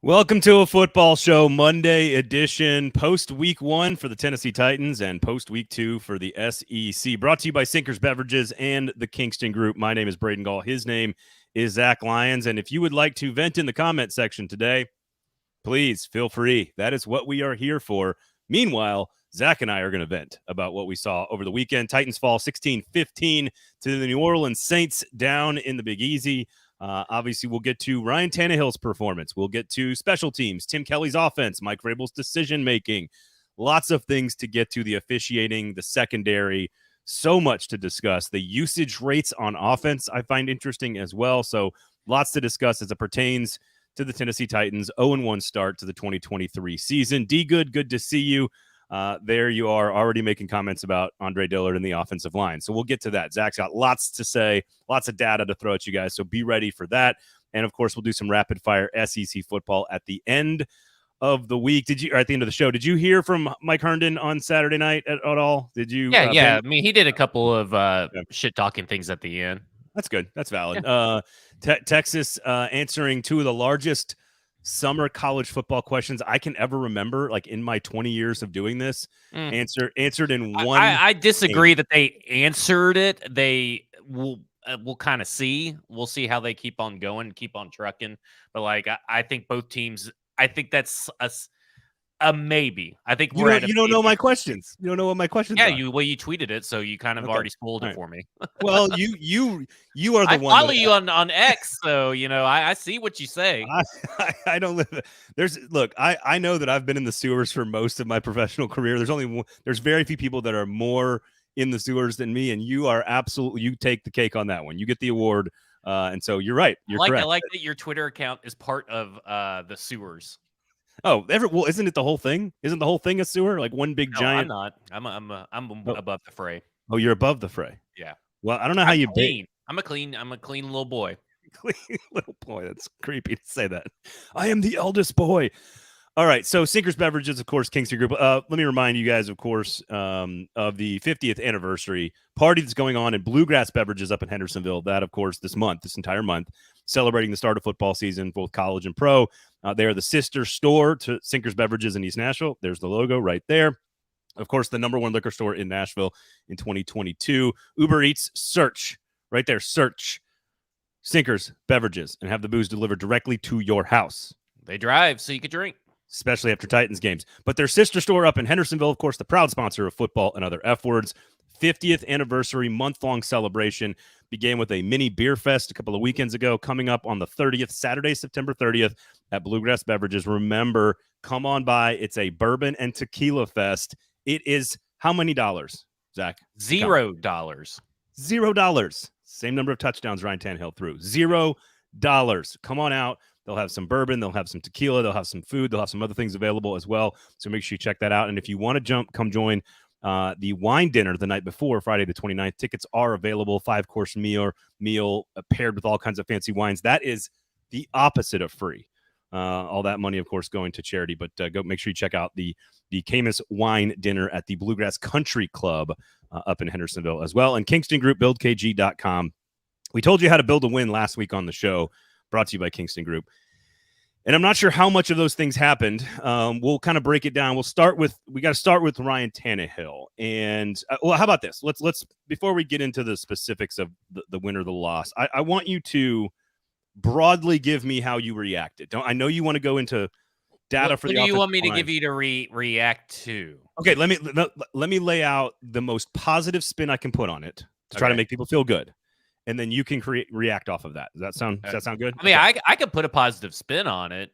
Welcome to a football show, Monday edition, post week 1 for the Tennessee Titans and post week 2 for the SEC. Brought to you by Sinkers Beverages and the Kingston Group. My name is Braden Gall. His name is Zach Lyons. And if you would like to vent in the comment section today, please feel free. That is what we are here for. Meanwhile, Zach and I are going to vent about what we saw over the weekend. Titans fall 16-15 to the New Orleans Saints down in the Big Easy. Obviously, we'll get to Ryan Tannehill's performance. We'll get to special teams, Tim Kelly's offense, Mike Vrabel's decision-making. Lots of things to get to, the officiating, the secondary, so much to discuss. The usage rates on offense I find interesting as well. So lots to discuss as it pertains to the Tennessee Titans' 0-1 start to the 2023 season. D. Good to see you. There you are already making comments about Andre Dillard and the offensive line. So we'll get to that. Zach's got lots to say, lots of data to throw at you guys. So be ready for that. And of course, we'll do some rapid fire SEC football at the end of the week. Or at the end of the show? Did you hear from Mike Herndon on Saturday night at all? Did you? Yeah. I mean, he did a couple of shit talking things at the end. That's good. That's valid. Yeah. Texas answering two of the largest summer college football questions I can ever remember, like in my 20 years of doing this. Answered in one. I disagree that they answered it. They will. We'll kind of see. We'll see how they keep on going, keep on trucking. But like, I think both teams. I think that's a maybe. I think you don't know my questions. You don't know what my questions are. Yeah, you tweeted it, so you kind of already spoiled it for me. Well, you are the one. I follow you on X, so I see what you say. I don't live. Look. I know that I've been in the sewers for most of my professional career. There's very few people that are more in the sewers than me, and you are absolutely. You take the cake on that one. You get the award, and so you're right. You're correct. I like that your Twitter account is part of the sewers. Oh, isn't it the whole thing? Isn't the whole thing a sewer? Like one big giant? I'm not. I'm above the fray. Oh, you're above the fray. Yeah. Well, I don't know how you clean. I'm a clean little boy. Clean little boy. That's creepy to say that. I am the eldest boy. All right. So Sinkers Beverages, of course, Kingston Group. Let me remind you guys, of course, of the 50th anniversary party that's going on in Bluegrass Beverages up in Hendersonville. That, of course, this entire month, celebrating the start of football season, both college and pro. They are the sister store to Sinkers Beverages in East Nashville. There's the logo right there. Of course, the number one liquor store in Nashville in 2022. Uber Eats, search right there. Search Sinkers Beverages and have the booze delivered directly to your house. They drive so you can drink, especially after Titans games. But their sister store up in Hendersonville, of course, the proud sponsor of football and other F words. 50th anniversary month-long celebration began with a mini beer fest a couple of weekends ago, coming up on the 30th, Saturday, September 30th at Bluegrass Beverages. Remember, come on by. It's a bourbon and tequila fest. It is how many dollars, Zach? $0. $0. Same number of touchdowns Ryan Tannehill threw. $0. Come on out. They'll have some bourbon. They'll have some tequila. They'll have some food. They'll have some other things available as well. So make sure you check that out. And if you want to come join the wine dinner the night before, Friday the 29th. Tickets are available. 5-course meal paired with all kinds of fancy wines. That is the opposite of free. All that money, of course, going to charity. But go make sure you check out the Camus wine dinner at the Bluegrass Country Club up in Hendersonville as well. And Kingston Group, buildkg.com. We told you how to build a win last week on the show, brought to you by Kingston Group. And I'm not sure how much of those things happened. We'll kind of break it down. We got to start with Ryan Tannehill. And how about this? Let's before we get into the specifics of the win or the loss, I want you to broadly give me how you reacted. I know you want to go into data for the. What do you want me to give you to react to? Okay, let me lay out the most positive spin I can put on it to try to make people feel good. And then you can react off of that. Does that sound good? I mean, okay. I could put a positive spin on it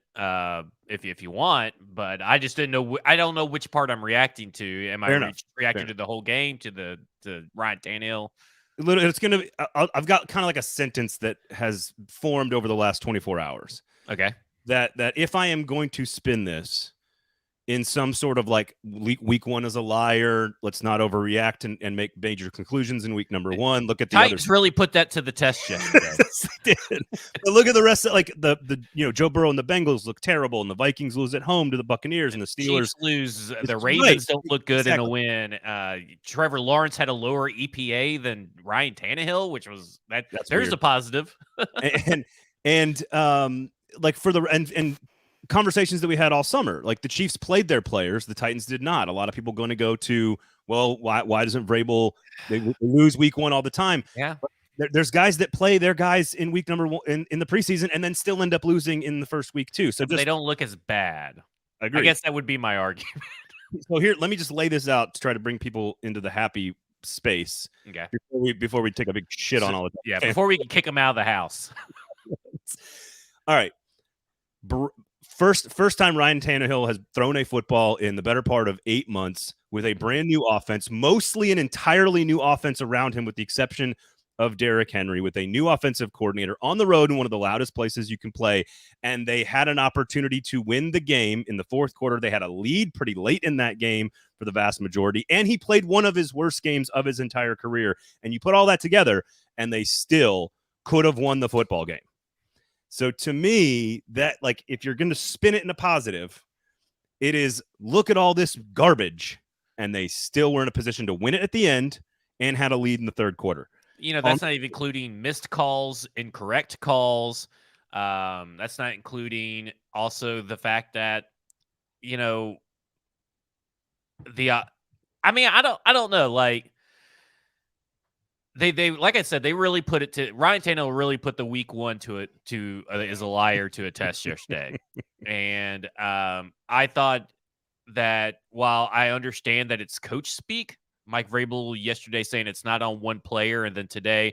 if you want, but I just didn't know. I don't know which part I'm reacting to. Am I reacting to the whole game, to Ryan Tannehill? It's gonna be. I've got kind of like a sentence that has formed over the last 24 hours. Okay. That if I am going to spin this in some sort of like week one is a liar, let's not overreact and make major conclusions in week number one. Look at the Titans really put that to the test yesterday. They did. But look at the rest of like the Joe Burrow and the Bengals look terrible, and the Vikings lose at home to the Buccaneers, and the Steelers lose. The Ravens don't look good in a win. Trevor Lawrence had a lower EPA than Ryan Tannehill, which was there's weird. A positive. and like for the and conversations that we had all summer. Like the Chiefs played their players, the Titans did not. A lot of people going to go to, well, why doesn't Vrabel, they lose week 1 all the time? Yeah. There's guys that play their guys in week number 1 in the preseason and then still end up losing in the first week too. So they don't look as bad. I agree. I guess that would be my argument. So here, let me just lay this out to try to bring people into the happy space. Okay. Before we take a big shit on all of that. Yeah, before we can kick them out of the house. All right. First time Ryan Tannehill has thrown a football in the better part of 8 months with a brand new offense, mostly an entirely new offense around him, with the exception of Derrick Henry, with a new offensive coordinator on the road in one of the loudest places you can play. And they had an opportunity to win the game in the fourth quarter. They had a lead pretty late in that game for the vast majority. And he played one of his worst games of his entire career. And you put all that together and they still could have won the football game. So to me, that, like, if you're going to spin it in a positive, it is look at all this garbage and they still were in a position to win it at the end and had a lead in the third quarter. That's not even including missed calls, incorrect calls. That's not including also the fact that, I don't know. Like they like I said, they really put it to Ryan Tannehill really put the week 1 is a liar to a test yesterday. And I thought that while I understand that it's coach speak, Mike Vrabel yesterday saying it's not on one player, and then today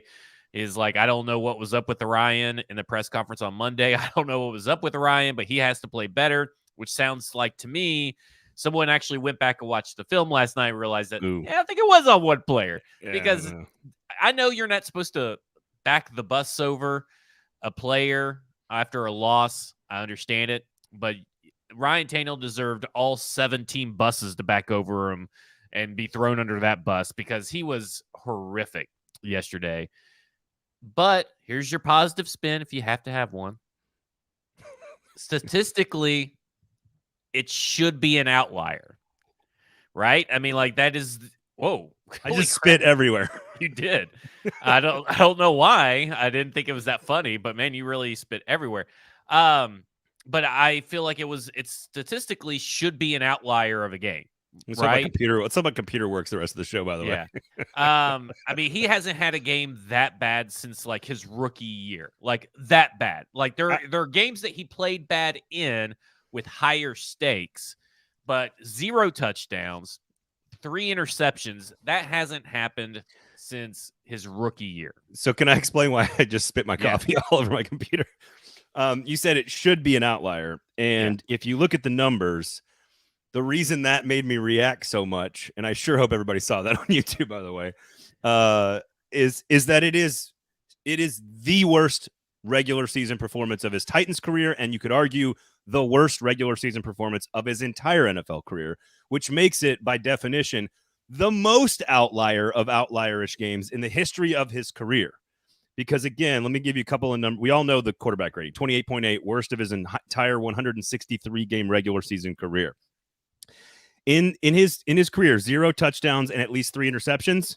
is like, I don't know what was up with Ryan in the press conference on Monday. I don't know what was up with Ryan, but he has to play better, which sounds like to me someone actually went back and watched the film last night and realized that, I think it was on one player. Because I know you're not supposed to back the bus over a player after a loss. I understand it, but Ryan Tannehill deserved all 17 buses to back over him and be thrown under that bus because he was horrific yesterday. But here's your positive spin if you have to have one. Statistically, it should be an outlier, right? I mean, like, that is, whoa. I just spit everywhere. You did. I don't know why. I didn't think it was that funny, but man, you really spit everywhere. But I feel like it statistically should be an outlier of a game. Right? Let's talk about computer works the rest of the show, by the way. I mean, he hasn't had a game that bad since like his rookie year, like that bad. Like there are games that he played bad in with higher stakes, but 0 touchdowns, 3 interceptions. That hasn't happened since his rookie year. So can I explain why I just spit my coffee all over my computer? You said it should be an outlier. And if you look at the numbers, the reason that made me react so much, and I sure hope everybody saw that on YouTube, by the way, is that it is the worst regular season performance of his Titans career, and you could argue the worst regular season performance of his entire NFL career, which makes it, by definition, the most outlier of outlierish games in the history of his career. Because, again, let me give you a couple of numbers. We all know the quarterback rating, 28.8, worst of his entire 163-game regular season career. In his career, 0 touchdowns and at least 3 interceptions.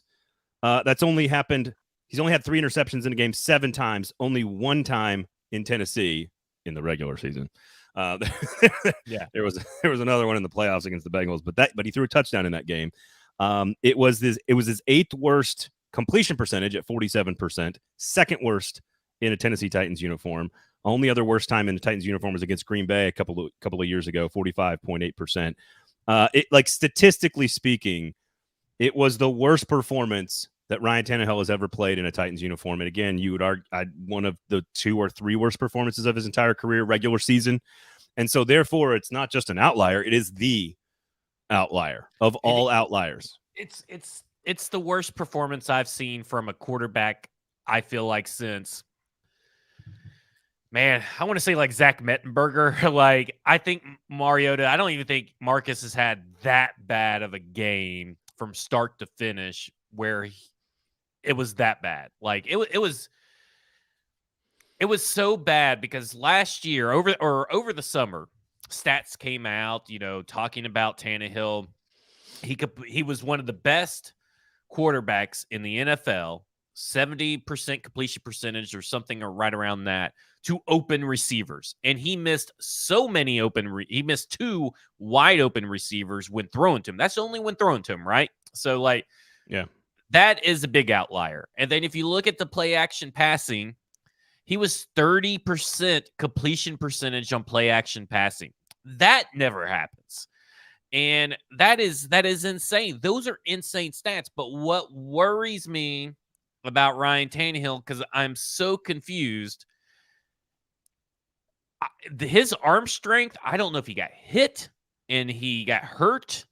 That's only happened. He's only had 3 interceptions in a game 7 times, only 1 time in Tennessee in the regular season. There was another one in the playoffs against the Bengals, but he threw a touchdown in that game. It was his 8th worst completion percentage at 47%, 2nd worst in a Tennessee Titans uniform. Only other worst time in the Titans uniform was against Green Bay a couple of years ago, 45.8%. Like, statistically speaking, it was the worst performance that Ryan Tannehill has ever played in a Titans uniform. And again, you would argue one of the 2 or 3 worst performances of his entire career, regular season. And so therefore it's not just an outlier. It is the outlier of all outliers. It's the worst performance I've seen from a quarterback, I feel like, since, man, I want to say like Zach Mettenberger. Like, I think Mariota, I don't even think Marcus has had that bad of a game from start to finish where it was that bad. Like, it was so bad because last year over the summer, stats came out, talking about Tannehill. He was one of the best quarterbacks in the NFL 70% completion percentage or something or right around that to open receivers. And he missed so many he missed 2 wide open receivers when thrown to him. That's only when thrown to him, right? So like, yeah, that is a big outlier. And then if you look at the play action passing, he was 30% completion percentage on play action passing. That never happens. And that is insane. Those are insane stats. But what worries me about Ryan Tannehill, because I'm so confused, his arm strength, I don't know if he got hit and he got hurt,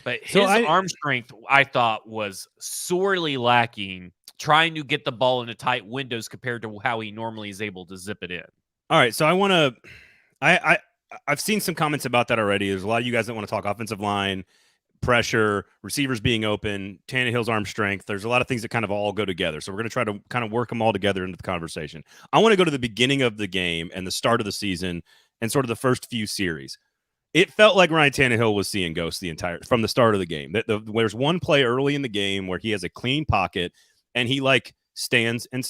but his arm strength, I thought, was sorely lacking trying to get the ball into tight windows compared to how he normally is able to zip it in. All right, so I want to I've seen some comments about that already. There's a lot of you guys that want to talk offensive line, pressure, receivers being open, Tannehill's arm strength. There's a lot of things that kind of all go together. So we're going to try to kind of work them all together into the conversation. I want to go to the beginning of the game and the start of the season and sort of the first few series. It felt like Ryan Tannehill was seeing ghosts from the start of the game. There's one play early in the game where he has a clean pocket and he like stands and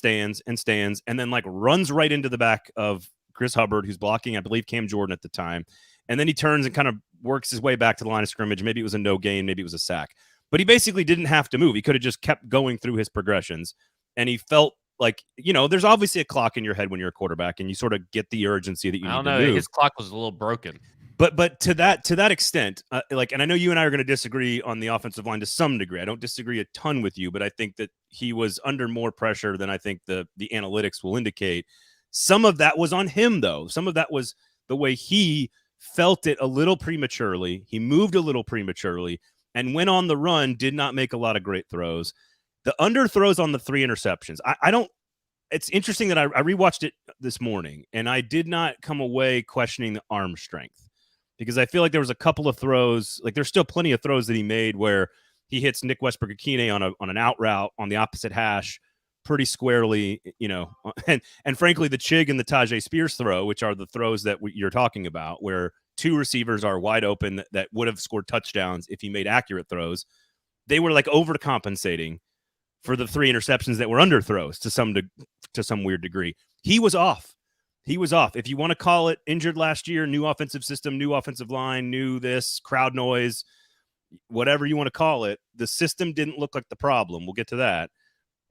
then like runs right into the back of Chris Hubbard, who's blocking, I believe, Cam Jordan at the time. And then he turns and kind of works his way back to the line of scrimmage. Maybe it was a no gain, maybe it was a sack. But he basically didn't have to move. He could have just kept going through his progressions. And he felt like, there's obviously a clock in your head when you're a quarterback, and you sort of get the urgency that you need to move. His clock was a little broken. But to that extent, and I know you and I are going to disagree on the offensive line to some degree. I don't disagree a ton with you, but I think that he was under more pressure than I think the analytics will indicate. Some of that was on him, though. Some of that was the way he felt it a little prematurely. He moved a little prematurely and went on the run, did not make a lot of great throws. The under throws on the 3 interceptions. It's interesting that I rewatched it this morning, and I did not come away questioning the arm strength because I feel like there was a couple of throws. Like there's still plenty of throws that he made where he hits Nick Westbrook-Akine on an out route on the opposite hash pretty squarely, and frankly, the Chig and the Tajay Spears throw, which are the throws that you're talking about, where 2 receivers are wide open that would have scored touchdowns if he made accurate throws. They were like overcompensating for the 3 interceptions that were under throws to some weird degree. He was off. If you want to call it injured last year, new offensive system, new offensive line, new this, crowd noise, whatever you want to call it, the system didn't look like the problem. We'll get to that.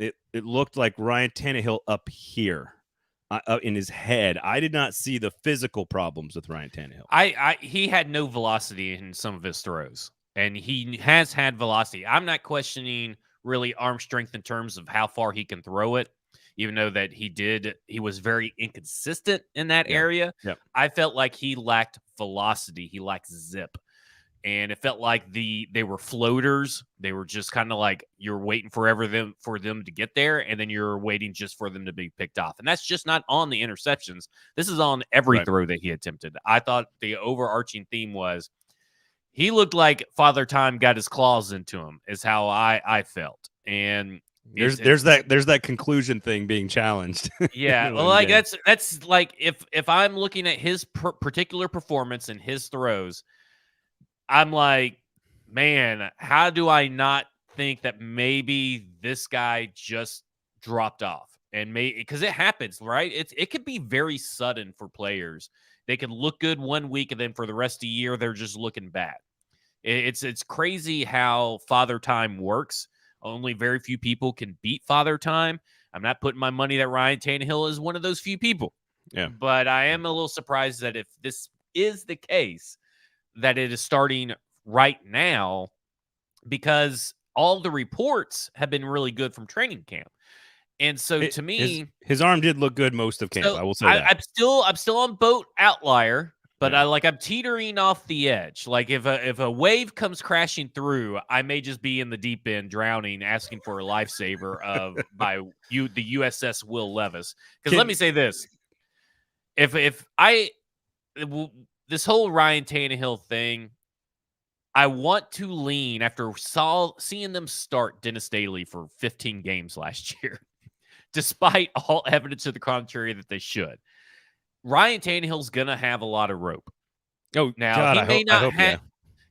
It looked like Ryan Tannehill up here in his head. I did not see the physical problems with Ryan Tannehill. He had no velocity in some of his throws, and he has had velocity. I'm not questioning really arm strength in terms of how far he can throw it, even though that he was very inconsistent in that area. Yeah. I felt like he lacked velocity. He lacked zip. And it felt like they were floaters. They were just kind of like you're waiting for them to get there, and then you're waiting just for them to be picked off. And that's just not on the interceptions. This is on every throw that he attempted. I thought the overarching theme was he looked like Father Time got his claws into him, is how I felt. And there's that conclusion thing being challenged. Yeah, well, like that's like if I'm looking at his particular performance and his throws, I'm like, man, how do I not think that maybe this guy just dropped off? And because it happens, right? It could be very sudden for players. They can look good one week, and then for the rest of the year, they're just looking bad. It's crazy how Father Time works. Only very few people can beat Father Time. I'm not putting my money that Ryan Tannehill is one of those few people. Yeah, but I am a little surprised that if this is the case, that it is starting right now, because all the reports have been really good from training camp. And so to me, his arm did look good most of camp. I will say that. I'm still on boat outlier, but I'm teetering off the edge. Like if a wave comes crashing through, I may just be in the deep end drowning, asking for a lifesaver by the USS Will Levis. Because let me say this. This whole Ryan Tannehill thing, I want to lean after seeing them start Dennis Daly for 15 games last year, despite all evidence to the contrary that they should. Ryan Tannehill's going to have a lot of rope. Oh, now God,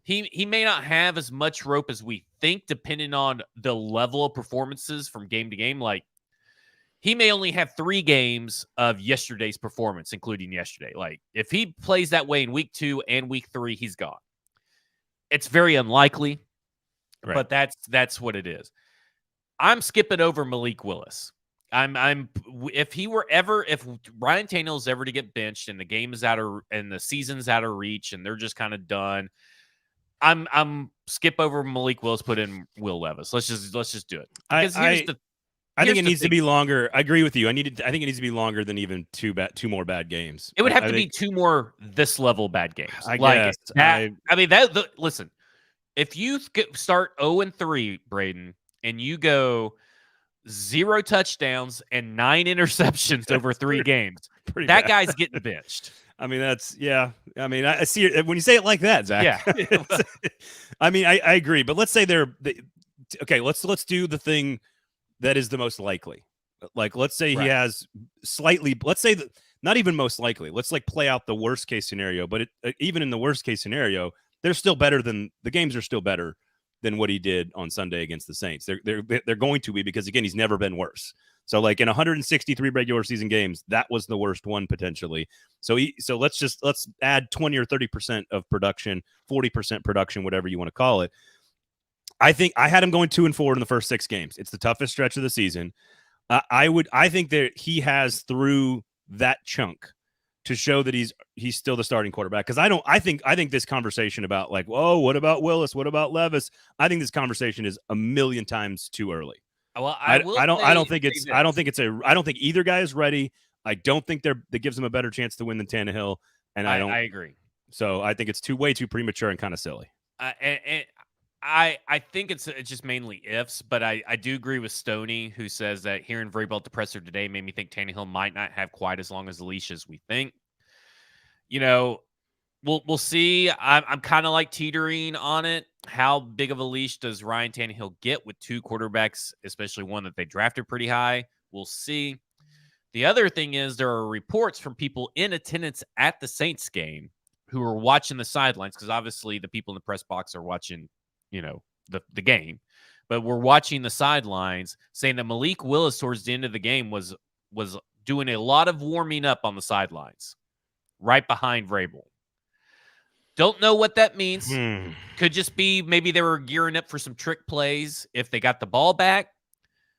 he may not have as much rope as we think, depending on the level of performances from game to game. Like, he may only have 3 games of yesterday's performance, including yesterday. Like, if he plays that way in week 2 and week 3, he's gone. It's very unlikely, Right. but that's what it is. I'm skipping over Malik Willis. If Ryan Tannehill's ever to get benched and the game is out of and the season's out of reach and they're just kind of done, I'm skip over Malik Willis, put in Will Levis. Let's just do it. Because I think it needs to be longer. I agree with you. I think it needs to be longer than even 2 more bad games. It would have to be 2 more this level bad games. I guess. Listen, if you start 0-3, Braden, and you go 0 touchdowns and 9 interceptions over 3 games, that guy's getting benched. I mean, I mean, I see it when you say it like that, Zach. Yeah. I mean, I agree, but let's say okay. Let's do the thing that is the most likely. Like, let's say he has slightly. Let's say that not even most likely. Let's play out the worst case scenario. But even in the worst case scenario, they're still better than the games are still better than what he did on Sunday against the Saints. They're going to be, because again, he's never been worse. So like in 163 regular season games, that was the worst one potentially. So let's add 20 or 30% of production, 40% production, whatever you want to call it. I think I had him going 2-4 in the first 6 games. It's the toughest stretch of the season. I think that he has through that chunk to show that he's still the starting quarterback. Because I think this conversation about like, whoa, what about Willis? What about Levis? I think this conversation is a million times too early. Well, I don't think either guy is ready. I don't think that gives him a better chance to win than Tannehill. And I agree. So I think it's way too premature and kind of silly. I think it's just mainly ifs, but I do agree with Stoney, who says that hearing Vrabel at the presser today made me think Tannehill might not have quite as long as a leash as we think. You know, we'll see. I'm kind of like teetering on it. How big of a leash does Ryan Tannehill get with 2 quarterbacks, especially one that they drafted pretty high? We'll see. The other thing is there are reports from people in attendance at the Saints game who are watching the sidelines, because obviously the people in the press box are watching, the game, but we're watching the sidelines, saying that Malik Willis towards the end of the game was doing a lot of warming up on the sidelines right behind Vrabel. Don't know what that means. Could just be maybe they were gearing up for some trick plays if they got the ball back,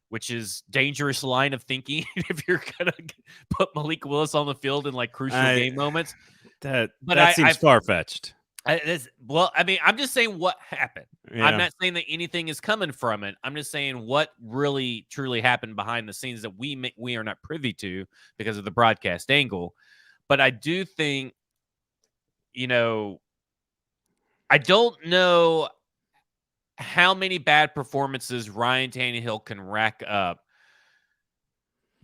which is dangerous line of thinking if you're going to put Malik Willis on the field in like crucial game moments. That seems far-fetched. I'm just saying what happened. Yeah. I'm not saying that anything is coming from it. I'm just saying what really, truly happened behind the scenes that we are not privy to because of the broadcast angle. But I do think, I don't know how many bad performances Ryan Tannehill can rack up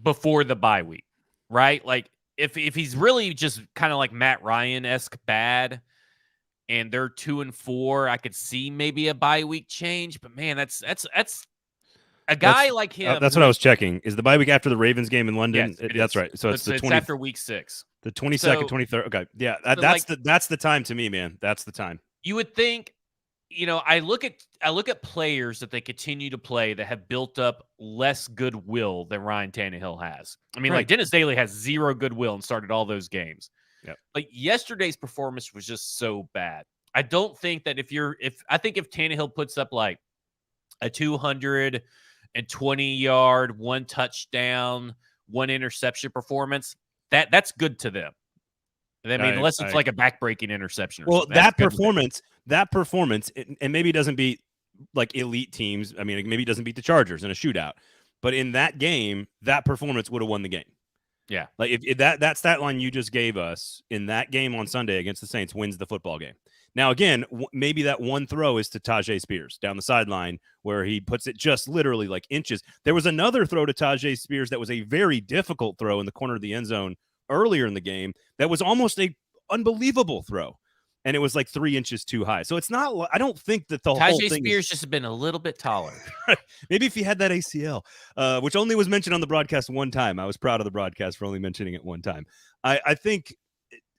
before the bye week, right? Like, if he's really just kind of like Matt Ryan-esque bad, and they're 2-4, I could see maybe a bye week change. But man, that's a guy like him. That's what I was checking. Is the bye week after the Ravens game in London? Yes, that's right. So it's after week 6, the 22nd, 23rd. Okay, yeah, that's the time to me, man. That's the time. You would think. I look at players that they continue to play that have built up less goodwill than Ryan Tannehill has. I mean, like Dennis Daly has 0 goodwill and started all those games. Yep. Like yesterday's performance was just so bad. I don't think that if Tannehill puts up like a 220-yard, 1 touchdown, 1 interception performance, that's good to them. I mean, unless it's like a back-breaking interception. Well, that performance, and maybe it doesn't beat like elite teams. I mean, maybe it doesn't beat the Chargers in a shootout, but in that game, that performance would have won the game. Yeah, like if that stat line you just gave us in that game on Sunday against the Saints wins the football game. Now, again, maybe that one throw is to Tajay Spears down the sideline where he puts it just literally like inches. There was another throw to Tajay Spears that was a very difficult throw in the corner of the end zone earlier in the game that was almost a unbelievable throw, and it was like 3 inches too high. So it's not. I don't think that the whole thing. Tajay Spears just been a little bit taller. Maybe if he had that ACL, which only was mentioned on the broadcast one time. I was proud of the broadcast for only mentioning it one time. I think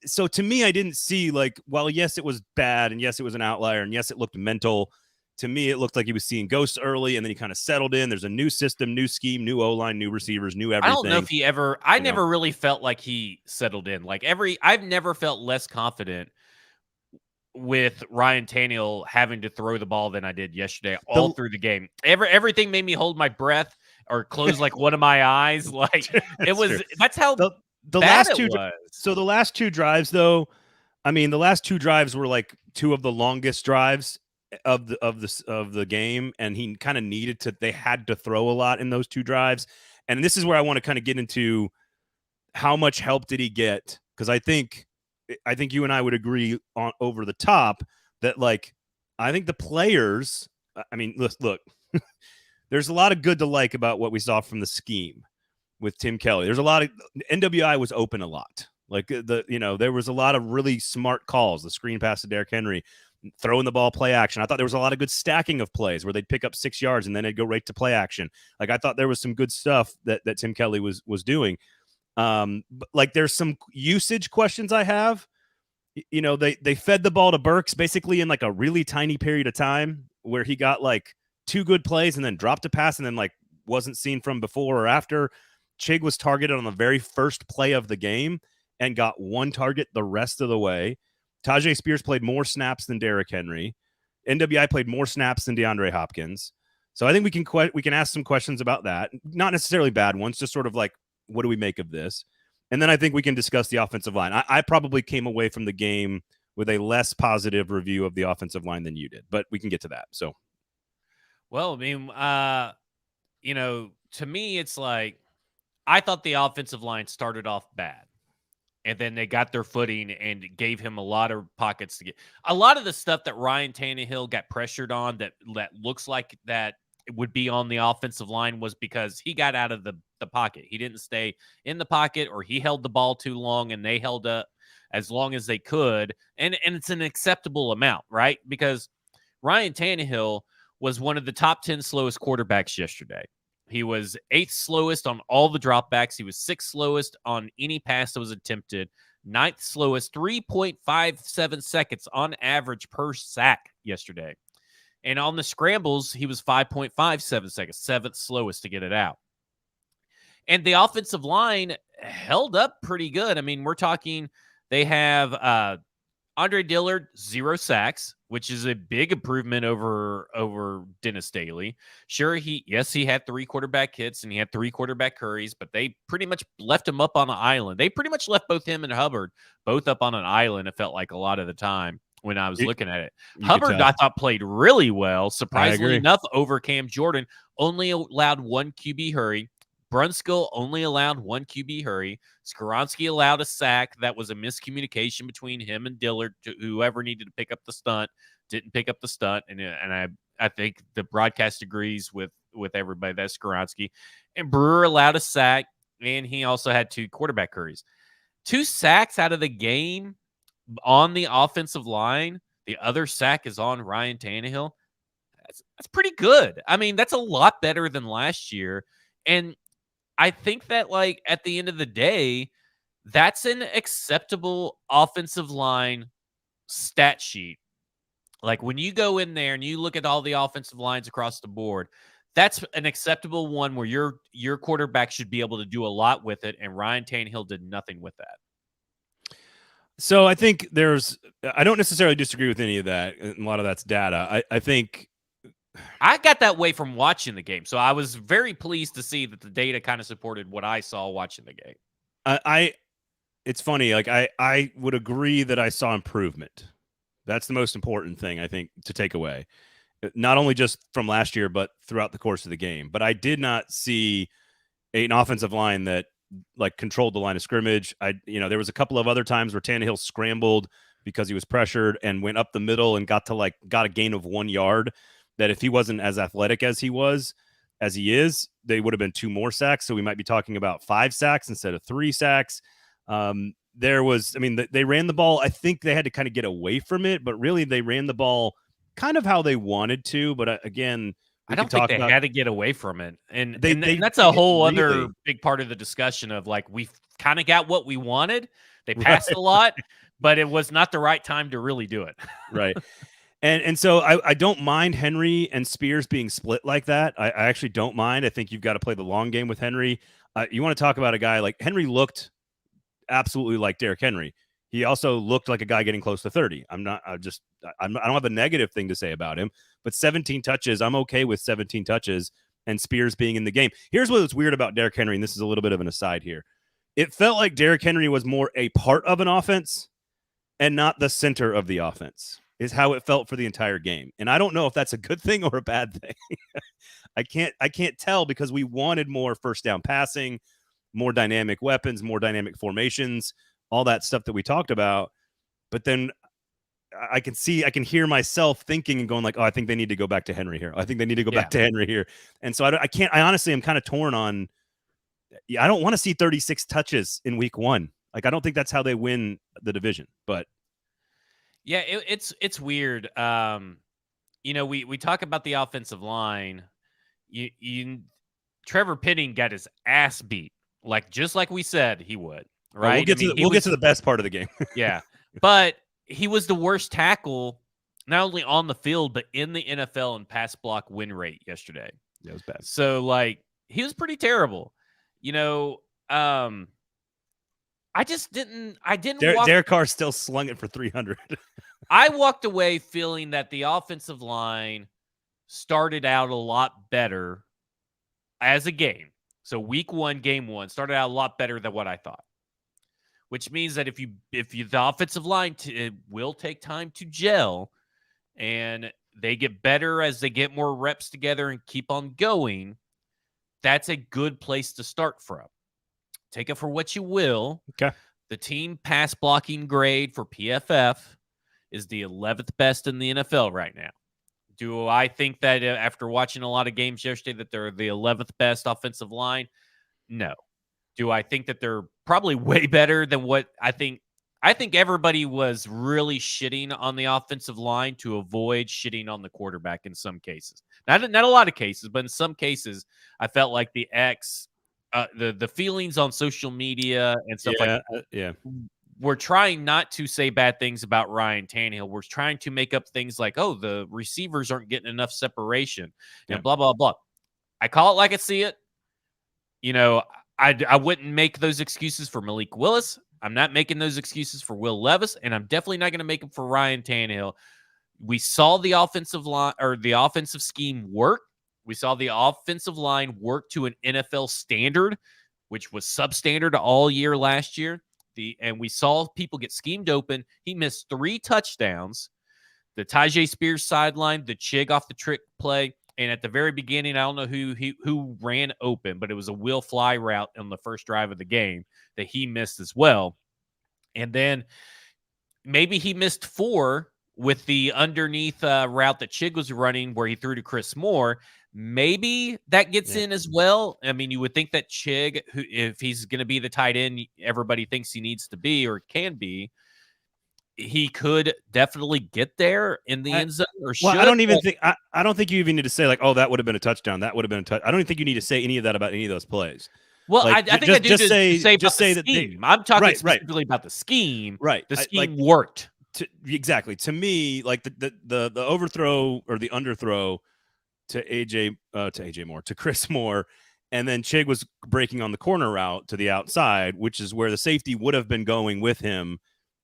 so to me, I didn't see like, well, yes, it was bad, and yes, it was an outlier, and yes, it looked mental. To me, it looked like he was seeing ghosts early, and then he kind of settled in. There's a new system, new scheme, new O-line, new receivers, new I don't know everything. if he ever. I never really felt like he settled in. Like I've never felt less confident with Ryan Tannehill having to throw the ball than I did yesterday all through the game. Everything made me hold my breath or close like one of my eyes. Like that's how the bad last it two. was. So the last two drives, though, I mean, the last two drives were like two of the longest drives of the game, and he kind of needed to. They had to throw a lot in those two drives, and this is where I want to kind of get into how much help did he get, because I think you and I would agree on over the top that like I think the players. I mean, look there's a lot of good to like about what we saw from the scheme with Tim Kelly. There's a lot of NWI was open a lot. Like there was a lot of really smart calls. The screen pass to Derrick Henry, throwing the ball, play action. I thought there was a lot of good stacking of plays where they'd pick up 6 yards and then they'd go right to play action. Like I thought there was some good stuff that Tim Kelly was doing. But like there's some usage questions I have. They fed the ball to Burks basically in like a really tiny period of time where he got like 2 good plays and then dropped a pass and then like wasn't seen from before or after. Chig was targeted on the very first play of the game and got 1 target the rest of the way. Tajay Spears played more snaps than Derrick Henry. NWI played more snaps than DeAndre Hopkins. So I think we can ask some questions about that. Not necessarily bad ones, just sort of like, what do we make of this? And then I think we can discuss the offensive line. I probably came away from the game with a less positive review of the offensive line than you did, but we can get to that. So, well, I mean, to me, it's like I thought the offensive line started off bad. And then they got their footing and gave him a lot of pockets to get. A lot of the stuff that Ryan Tannehill got pressured on that looks like that it would be on the offensive line was because he got out of the pocket. He didn't stay in the pocket, or he held the ball too long and they held up as long as they could. And it's an acceptable amount, right? Because Ryan Tannehill was one of the top 10 slowest quarterbacks yesterday. He was 8th slowest on all the dropbacks. He was 6th slowest on any pass that was attempted. 9th slowest, 3.57 seconds on average per sack yesterday. And on the scrambles, he was 5.57 seconds, 7th slowest to get it out. And the offensive line held up pretty good. I mean, we're talking they have Andre Dillard, 0 sacks, which is a big improvement over Dennis Daly. Sure, he had 3 quarterback hits and he had 3 quarterback hurries, but they pretty much left him up on an island. They pretty much left both him and Hubbard both up on an island, it felt like a lot of the time when I was looking at it. Hubbard, I thought, played really well, surprisingly enough, over Cam Jordan. Only allowed 1 QB hurry. Brunskill only allowed 1 QB hurry. Skoronski allowed a sack. That was a miscommunication between him and Dillard. Whoever needed to pick up the stunt didn't pick up the stunt, and I think the broadcast agrees with everybody. That's Skoronski. And Brewer allowed a sack, and he also had 2 quarterback hurries. 2 sacks out of the game on the offensive line. The other sack is on Ryan Tannehill. That's pretty good. I mean, that's a lot better than last year, and I think that, like, at the end of the day, that's an acceptable offensive line stat sheet. Like, when you go in there and you look at all the offensive lines across the board, that's an acceptable one where your quarterback should be able to do a lot with it, and Ryan Tannehill did nothing with that. So I think I don't necessarily disagree with any of that. A lot of that's data. I think I got that way from watching the game. So I was very pleased to see that the data kind of supported what I saw watching the game. It's funny. Like I would agree that I saw improvement. That's the most important thing, I think, to take away. Not only just from last year, but throughout the course of the game. But I did not see an offensive line that like controlled the line of scrimmage. There was a couple of other times where Tannehill scrambled because he was pressured and went up the middle and got a gain of 1 yard. That if he wasn't as athletic as he is, they would have been 2 more sacks. So we might be talking about 5 sacks instead of 3 sacks. They ran the ball. I think they had to kind of get away from it, but really they ran the ball kind of how they wanted to. But again, I don't think they had to get away from it. And that's a whole other big part of the discussion of, like, we kind of got what we wanted. They passed a lot, but it was not the right time to really do it. Right. And so I don't mind Henry and Spears being split like that. I actually don't mind. I think you've got to play the long game with Henry. You want to talk about a guy like Henry looked absolutely like Derrick Henry. He also looked like a guy getting close to 30. I don't have a negative thing to say about him, but 17 touches, I'm okay with 17 touches and Spears being in the game. Here's what's weird about Derrick Henry, and this is a little bit of an aside here. It felt like Derrick Henry was more a part of an offense and not the center of the offense, is how it felt for the entire game. And I don't know if that's a good thing or a bad thing. I can't tell, because we wanted more first down passing, more dynamic weapons, more dynamic formations, all that stuff that we talked about. But then I can hear myself thinking and going like, oh, I think they need to go back to Henry here. I think they need to go back to Henry here. And so I honestly am kind of torn on, I don't want to see 36 touches in week 1. Like, I don't think that's how they win the division, but yeah, it's weird. We talk about the offensive line. Trevor Penning got his ass beat, just like we said he would. Right? We'll get to the best part of the game. Yeah, but he was the worst tackle, not only on the field but in the NFL in pass block win rate yesterday. Yeah, it was bad. So he was pretty terrible. I didn't. Derek Carr still slung it for 300. I walked away feeling that the offensive line started out a lot better as a game. So week 1, game 1 started out a lot better than what I thought, which means that if the offensive line it will take time to gel, and they get better as they get more reps together and keep on going, that's a good place to start from. Take it for what you will. Okay. The team pass blocking grade for PFF is the 11th best in the NFL right now. Do I think that after watching a lot of games yesterday that they're the 11th best offensive line? No. Do I think that they're probably way better than what I think? I think everybody was really shitting on the offensive line to avoid shitting on the quarterback in some cases. Not a lot of cases, but in some cases, I felt like the feelings on social media and stuff we're trying not to say bad things about Ryan Tannehill. We're trying to make up things like, oh, the receivers aren't getting enough separation and blah, blah, blah. I call it like I see it. I wouldn't make those excuses for Malik Willis. I'm not making those excuses for Will Levis, and I'm definitely not going to make them for Ryan Tannehill. We saw the offensive line or the offensive scheme work. We saw the offensive line work to an NFL standard, which was substandard all year last year. And we saw people get schemed open. He missed 3 touchdowns. The Tyjae Spears sideline, the Chig off the trick play, and at the very beginning, I don't know who ran open, but it was a Will Fly route on the first drive of the game that he missed as well. And then maybe he missed 4 with the underneath route that Chig was running where he threw to Chris Moore. Maybe that gets in as well. I mean, you would think that Chig, if he's going to be the tight end everybody thinks he needs to be or can be, he could definitely get there in the end zone. Or I don't think you even need to say like, oh, that would have been a touchdown. That would have been a touch. I don't even think you need to say any of that about any of those plays. Well, I think I do just say the scheme. I'm talking specifically about the scheme. Right. The scheme worked. Exactly. To me, like the overthrow or the underthrow to Chris Moore, and then Chig was breaking on the corner route to the outside, which is where the safety would have been going with him.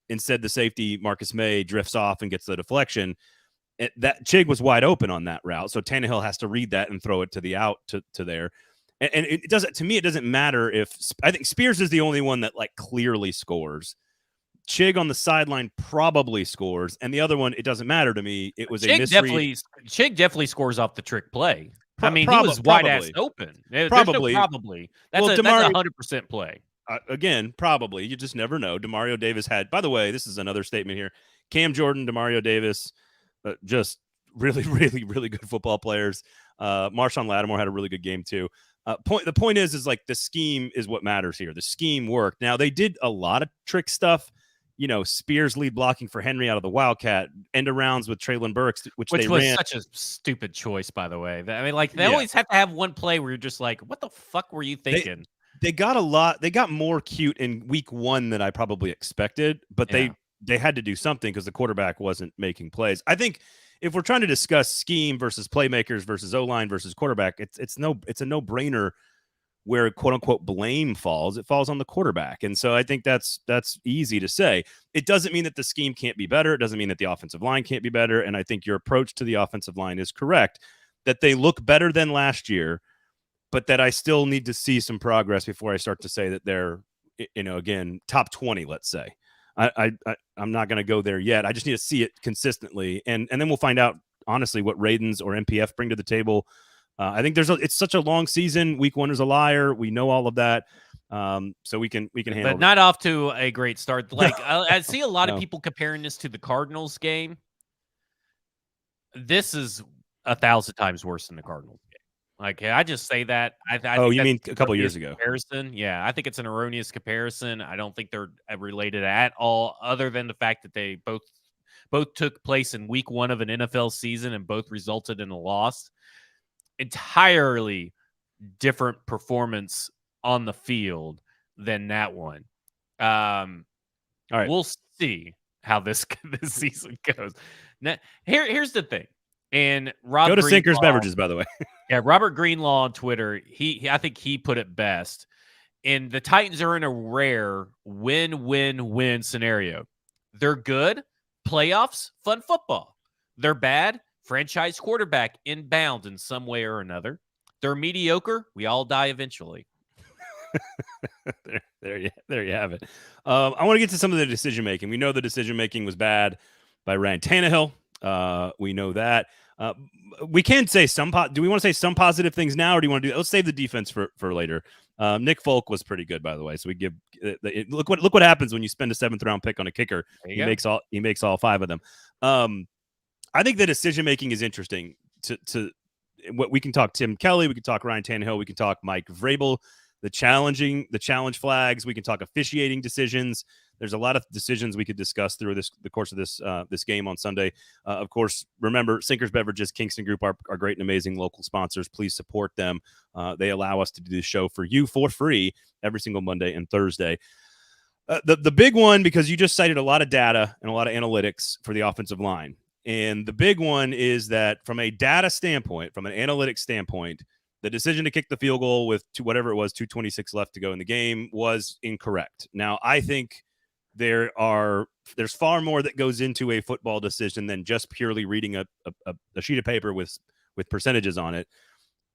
Instead, the safety, Marcus May, drifts off and gets the deflection. That Chig was wide open on that route, so Tannehill has to read that and throw it to the out to there. And it doesn't. To me, it doesn't matter if I think Spears is the only one that like clearly scores. Chig on the sideline probably scores, and the other one, it doesn't matter to me. It was a misread. Chig definitely scores off the trick play. He was wide ass open. Probably. That's a 100% play. Again, probably. You just never know. Demario Davis had, by the way, this is another statement here. Cam Jordan, Demario Davis, just really, really, really good football players. Marshawn Lattimore had a really good game too. The point is like the scheme is what matters here. The scheme worked. Now they did a lot of trick stuff. Spears lead blocking for Henry out of the Wildcat, end arounds with Traylon Burks, which they was ran. Such a stupid choice, by the way. I mean, like they always have to have one play where you're just like, what the fuck were you thinking? They got more cute in week 1 than I probably expected, but they had to do something because the quarterback wasn't making plays. I think if we're trying to discuss scheme versus playmakers versus O-line versus quarterback, it's a no-brainer where quote unquote blame falls. It falls on the quarterback. And so I think that's easy to say. It doesn't mean that the scheme can't be better. It doesn't mean that the offensive line can't be better. And I think your approach to the offensive line is correct, that they look better than last year, but that I still need to see some progress before I start to say that they're, again, top 20, let's say. I'm not going to go there yet. I just need to see it consistently. And then we'll find out, honestly, what Radens or MPF bring to the table. I think it's such a long season. Week 1 is a liar. We know all of that. So we can handle it. But not off to a great start. Like I see a lot of people comparing this to the Cardinals game. This is 1,000 times worse than the Cardinals game. Like, I just say that. I think you mean a couple years ago? Comparison. Yeah, I think it's an erroneous comparison. I don't think they're related at all, other than the fact that they both took place in week 1 of an NFL season and both resulted in a loss. Entirely different performance on the field than that one. All right, we'll see how this season goes. Now, here's the thing. And Rob go to Greenlaw, Sinkers Beverages, by the way. Yeah, Robert Greenlaw on Twitter, I think he put it best. And the Titans are in a rare win-win-win scenario. They're good, playoffs, fun football. They're bad, franchise quarterback inbound in some way or another. They're mediocre, we all die eventually. There you have it. I want to get to some of the decision making. We know the decision making was bad by Ryan Tannehill. We know that. We can say some. Do we want to say some positive things now, or do you want to do? Let's save the defense for later. Nick Folk was pretty good, by the way. So we give look what happens when you spend a 7th round pick on a kicker. He makes all 5 of them. I think the decision making is interesting. To what we can talk Tim Kelly, we can talk Ryan Tannehill, we can talk Mike Vrabel. The challenge flags. We can talk officiating decisions. There's a lot of decisions we could discuss through the course of this game on Sunday. Of course, remember, Sinkers Beverages, Kingston Group are great and amazing local sponsors. Please support them. They allow us to do this show for you for free every single Monday and Thursday. The big one, because you just cited a lot of data and a lot of analytics for the offensive line. And the big one is that from a data standpoint, from an analytics standpoint, the decision to kick the field goal with whatever it was, 2:26 left to go in the game was incorrect. Now, I think there's far more that goes into a football decision than just purely reading a sheet of paper with percentages on it,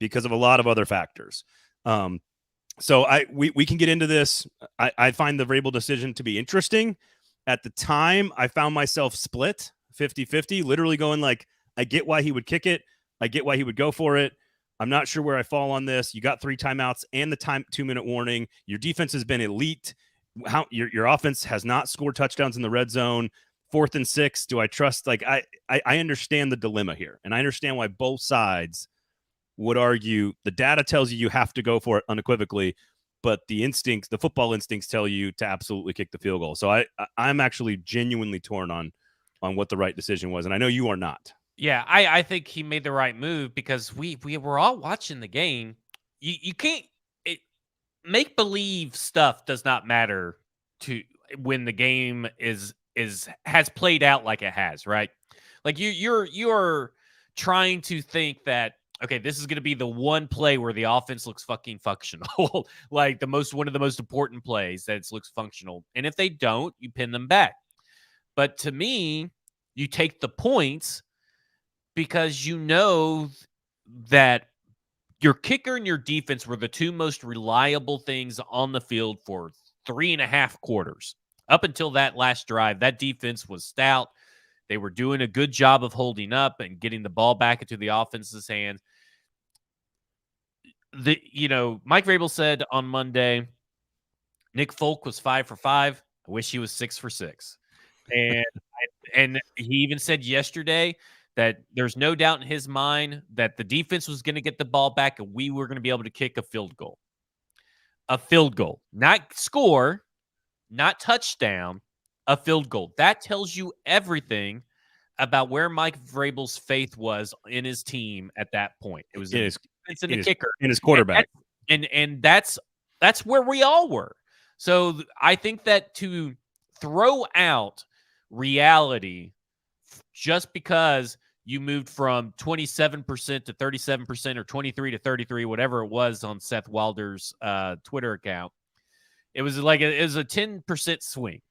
because of a lot of other factors. So we can get into this. I find the Vrabel decision to be interesting. At the time, I found myself split 50-50, literally going like, I get why he would kick it. I get why he would go for it. I'm not sure where I fall on this. You got 3 timeouts and the 2-minute warning. Your defense has been elite. Your offense has not scored touchdowns in the red zone. 4th and 6. Do I trust? Like I understand the dilemma here, and I understand why both sides would argue the data tells you have to go for it unequivocally, but the football instincts tell you to absolutely kick the field goal. So I'm actually genuinely torn on what the right decision was, and I know you are not. Yeah, I think he made the right move, because we were all watching the game. You can't make believe stuff does not matter to when the game has played out like it has, right? Like you're trying to think that, okay, this is going to be the one play where the offense looks fucking functional, like one of the most important plays that it looks functional. And if they don't, you pin them back. But to me, you take the points, because you know that your kicker and your defense were the 2 most reliable things on the field for 3.5 quarters. Up until that last drive, that defense was stout. They were doing a good job of holding up and getting the ball back into the offense's hands. Mike Vrabel said on Monday, Nick Folk was 5 for 5. I wish he was 6 for 6. And he even said yesterday that there's no doubt in his mind that the defense was going to get the ball back and we were going to be able to kick a field goal. A field goal. Not score, not touchdown, a field goal. That tells you everything about where Mike Vrabel's faith was in his team at that point. It was in his kicker. In his quarterback. And that's That's where we all were. So I think that to throw out reality just because you moved from 27% to 37% or 23 to 33, whatever it was on Seth Wilder's Twitter account, it was a 10% swing.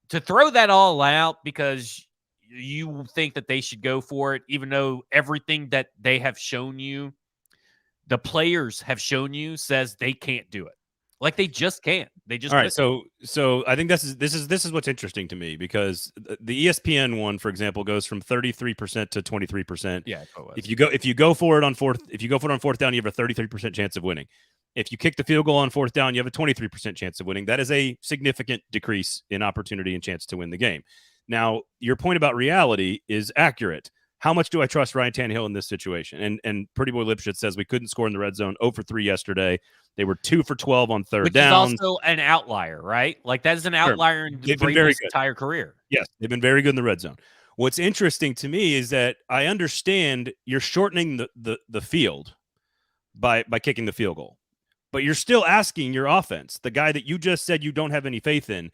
To throw that all out because you think that they should go for it, even though everything that they have shown you, the players have shown you, says they can't do it. Like they just can't. They just all right. So I think this is what's interesting to me, because the ESPN one, for example, goes from 33% to 23%. Yeah. If you go for it on fourth down, you have a 33% chance of winning. If you kick the field goal on fourth down, you have a 23% chance of winning. That is a significant decrease in opportunity and chance to win the game. Now, your point about reality is accurate. How much do I trust Ryan Tannehill in this situation? And Pretty Boy Lipschitz says we couldn't score in the red zone. 0 for 3 yesterday. They were 2 for 12 on third down. Which is also an outlier, right? Like that is an outlier in Vrabel's entire career. Yes, they've been very good in the red zone. What's interesting to me is that I understand you're shortening the field by kicking the field goal, but you're still asking your offense, the guy that you just said you don't have any faith in,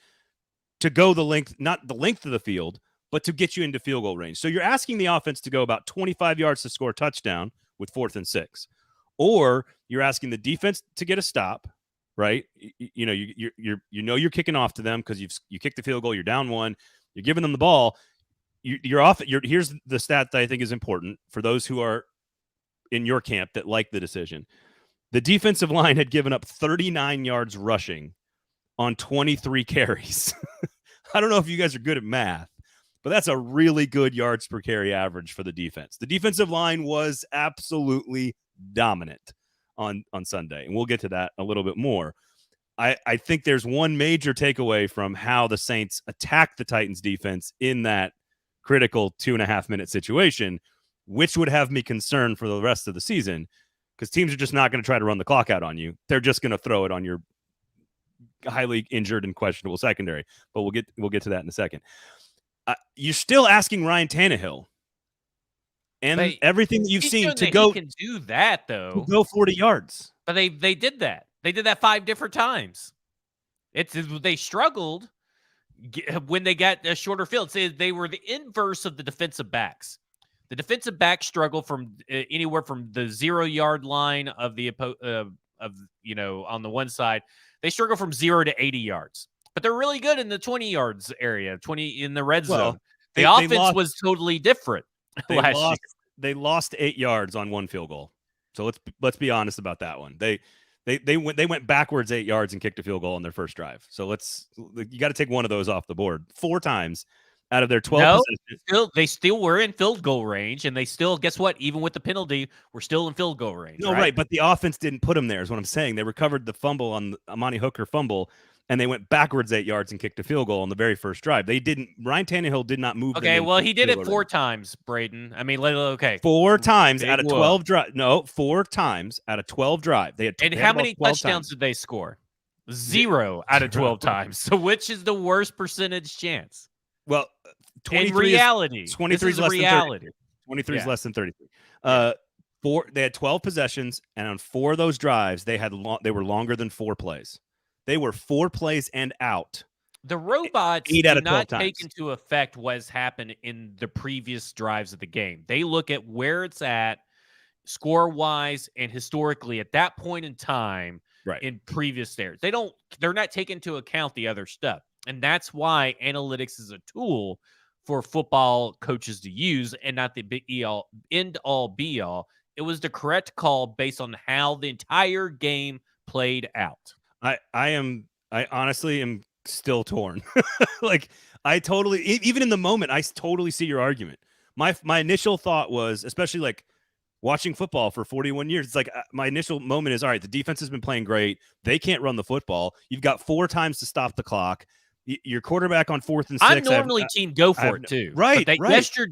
to go the length, not the length of the field, but to get you into field goal range. So you're asking the offense to go about 25 yards to score a touchdown with 4th and 6, or you're asking the defense to get a stop, right? You're kicking off to them because you kicked the field goal, you're down 1, you're giving them the ball. You're off. Here's the stat that I think is important for those who are in your camp that like the decision. The defensive line had given up 39 yards rushing on 23 carries. I don't know if you guys are good at math, but that's a really good yards per carry average for the defense. The defensive line was absolutely dominant on Sunday, and we'll get to that a little bit more. I think there's one major takeaway from how the Saints attacked the Titans defense in that critical 2.5-minute situation, which would have me concerned for the rest of the season, because teams are just not going to try to run the clock out on you. They're just going to throw it on your highly injured and questionable secondary. But we'll get to that in a second. You're still asking Ryan Tannehill and everything that you've seen to go. He can do that though. Go 40 yards. But they did that. They did that 5 different times. They struggled when they got a shorter field. They were the inverse of the defensive backs. The defensive backs struggle from anywhere from the 0-yard line of the on the one side. They struggle from 0 to 80 yards. But they're really good in the 20 yards area, 20 in the red zone. The offense was totally different last year. They lost 8 yards on 1 field goal. So let's be honest about that one. They went backwards 8 yards and kicked a field goal on their first drive. So you got to take one of those off the board 4 times out of their 12 possessions. They still were in field goal range, and they still, guess what? Even with the penalty, we're still in field goal range. No, right, but the offense didn't put them there is what I'm saying. They recovered the fumble on the Amani Hooker fumble, and they went backwards 8 yards and kicked a field goal on the very first drive. Ryan Tannehill did not move. Okay, well, he did it 4 times, Braden. I mean, okay. 4 times out of 12 drive. No, 4 times out of 12 drive. And how many touchdowns did they score? 0 out of 12 times. So which is the worst percentage chance? Well, 23 in reality. 23 is less reality. than 23 is less than 33. They had 12 possessions, and on 4 of those drives, they were longer than 4 plays. They were 4 plays and out. The robots do not take into effect what's happened in the previous drives of the game. They look at where it's at score-wise and historically at that point in time in previous years. They're not taking into account the other stuff. And that's why analytics is a tool for football coaches to use and not the end-all, be-all. It was the correct call based on how the entire game played out. I honestly am still torn. I totally, even in the moment, I totally see your argument. My initial thought was, especially like watching football for 41 years, it's like my initial moment is, all right, the defense has been playing great. They can't run the football. You've got 4 times to stop the clock. Your quarterback on 4th and 6. I'm normally team go for it too. Right.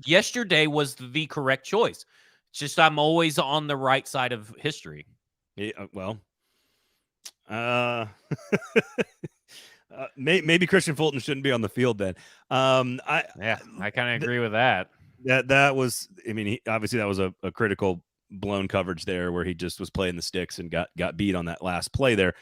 Yesterday was the correct choice. It's just I'm always on the right side of history. Yeah, well, maybe Christian Fulton shouldn't be on the field then. I kind of agree with that. That was, I mean, obviously that was a critical blown coverage there where he just was playing the sticks and got beat on that last play there.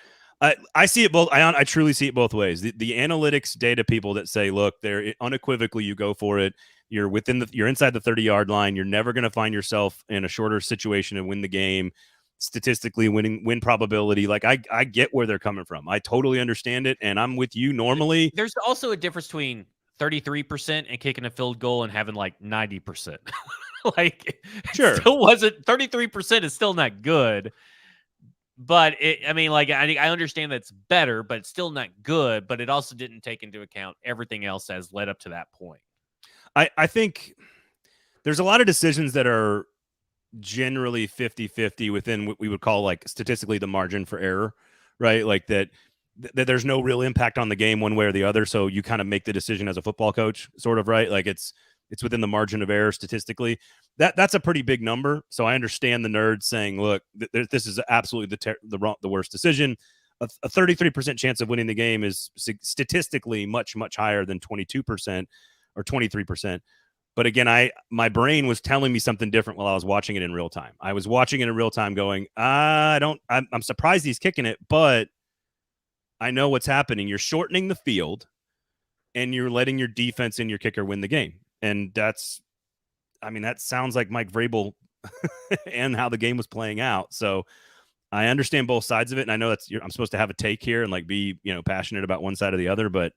I see it both. I truly see it both ways. The analytics data people that say, look, they're unequivocally, you go for it. You're inside the 30-yard line. You're never going to find yourself in a shorter situation and win the game. Statistically, win probability. Like I get where they're coming from. I totally understand it, and I'm with you normally. There's also a difference between 33% and kicking a field goal and having like 90%. Like, sure, it still wasn't 33% is still not good. But I understand that's better, but it's still not good. But it also didn't take into account everything else as led up to that point. I think there's a lot of decisions that are generally 50-50 within what we would call like statistically the margin for error, right? Like that there's no real impact on the game one way or the other. So you kind of make the decision as a football coach, sort of, right? Like it's within the margin of error statistically. That's a pretty big number. So I understand the nerds saying, look, this is absolutely the worst decision. A 33% chance of winning the game is statistically much, much higher than 22% or 23%. But again, my brain was telling me something different while I was watching it in real time. I was watching it in real time going, I'm surprised he's kicking it, but I know what's happening. You're shortening the field and you're letting your defense and your kicker win the game. And that sounds like Mike Vrabel and how the game was playing out. So I understand both sides of it. And I know I'm supposed to have a take here and like be, passionate about one side or the other, but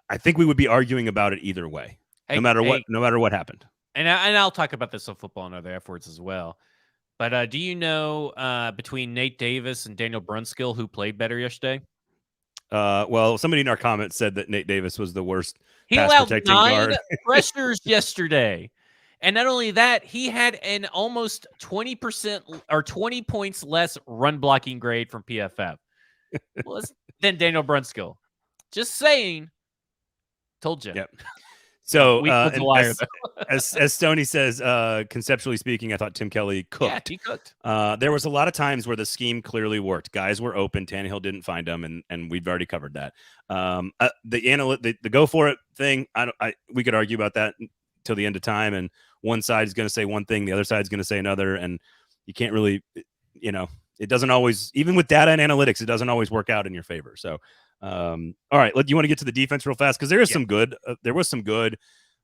I think we would be arguing about it either way, no matter what happened. And I'll talk about this on Football and Other Efforts as well. But do you know between Nate Davis and Daniel Brunskill who played better yesterday? Well, somebody in our comments said that Nate Davis was the worst. He allowed 9 pressures yesterday. And not only that, he had an almost 20% or 20 points less run blocking grade from PFF than Daniel Brunskill. Just saying. Told you. Yep. So as Stoney says, conceptually speaking, I thought Tim Kelly cooked. Yeah, he cooked. There was a lot of times where the scheme clearly worked. Guys were open. Tannehill didn't find them, and we've already covered that. The go for it thing, we could argue about that till the end of time, and one side is going to say one thing, the other side is going to say another, and you can't really, it doesn't always, even with data and analytics, it doesn't always work out in your favor. So. All right, you want to get to the defense real fast because there is some good. There was some good.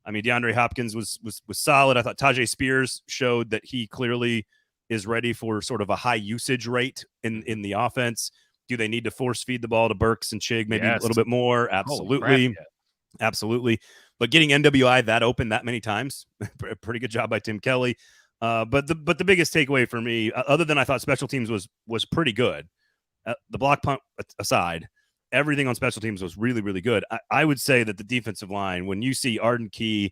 I mean, DeAndre Hopkins was solid. I thought Tajay Spears showed that he clearly is ready for sort of a high usage rate in the offense. Do they need to force feed the ball to Burks and Chig maybe a little bit more? Absolutely, absolutely. But getting NWI that open that many times, pretty good job by Tim Kelly. But the biggest takeaway for me, other than I thought special teams was pretty good, the block punt aside. Everything on special teams was really, really good. I would say that the defensive line, when you see Arden Key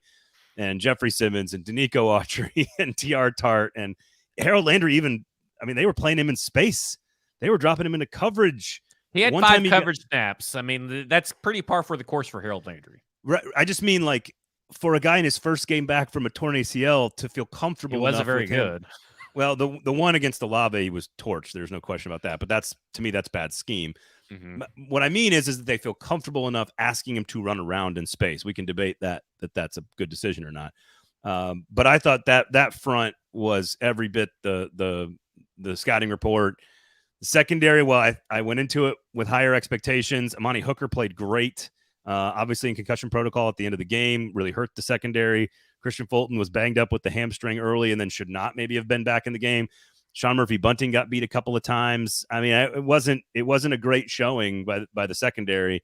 and Jeffrey Simmons and Danico Autry and T.R. Tart and Harold Landry, they were playing him in space. They were dropping him into coverage. He had 5 coverage snaps. I mean, that's pretty par for the course for Harold Landry. Right. I just mean like for a guy in his first game back from a torn ACL to feel comfortable. He wasn't very good. Well, the one against Olave, he was torched. There's no question about that. But to me, that's bad scheme. Mm-hmm. What I mean is that they feel comfortable enough asking him to run around in space. We can debate that's a good decision or not. But I thought that front was every bit the scouting report. The secondary, well, I went into it with higher expectations. Amani Hooker played great. Obviously in concussion protocol at the end of the game, really hurt the secondary. Christian Fulton was banged up with the hamstring early and then should not maybe have been back in the game. Sean Murphy Bunting got beat a couple of times. I mean, it wasn't a great showing by the secondary.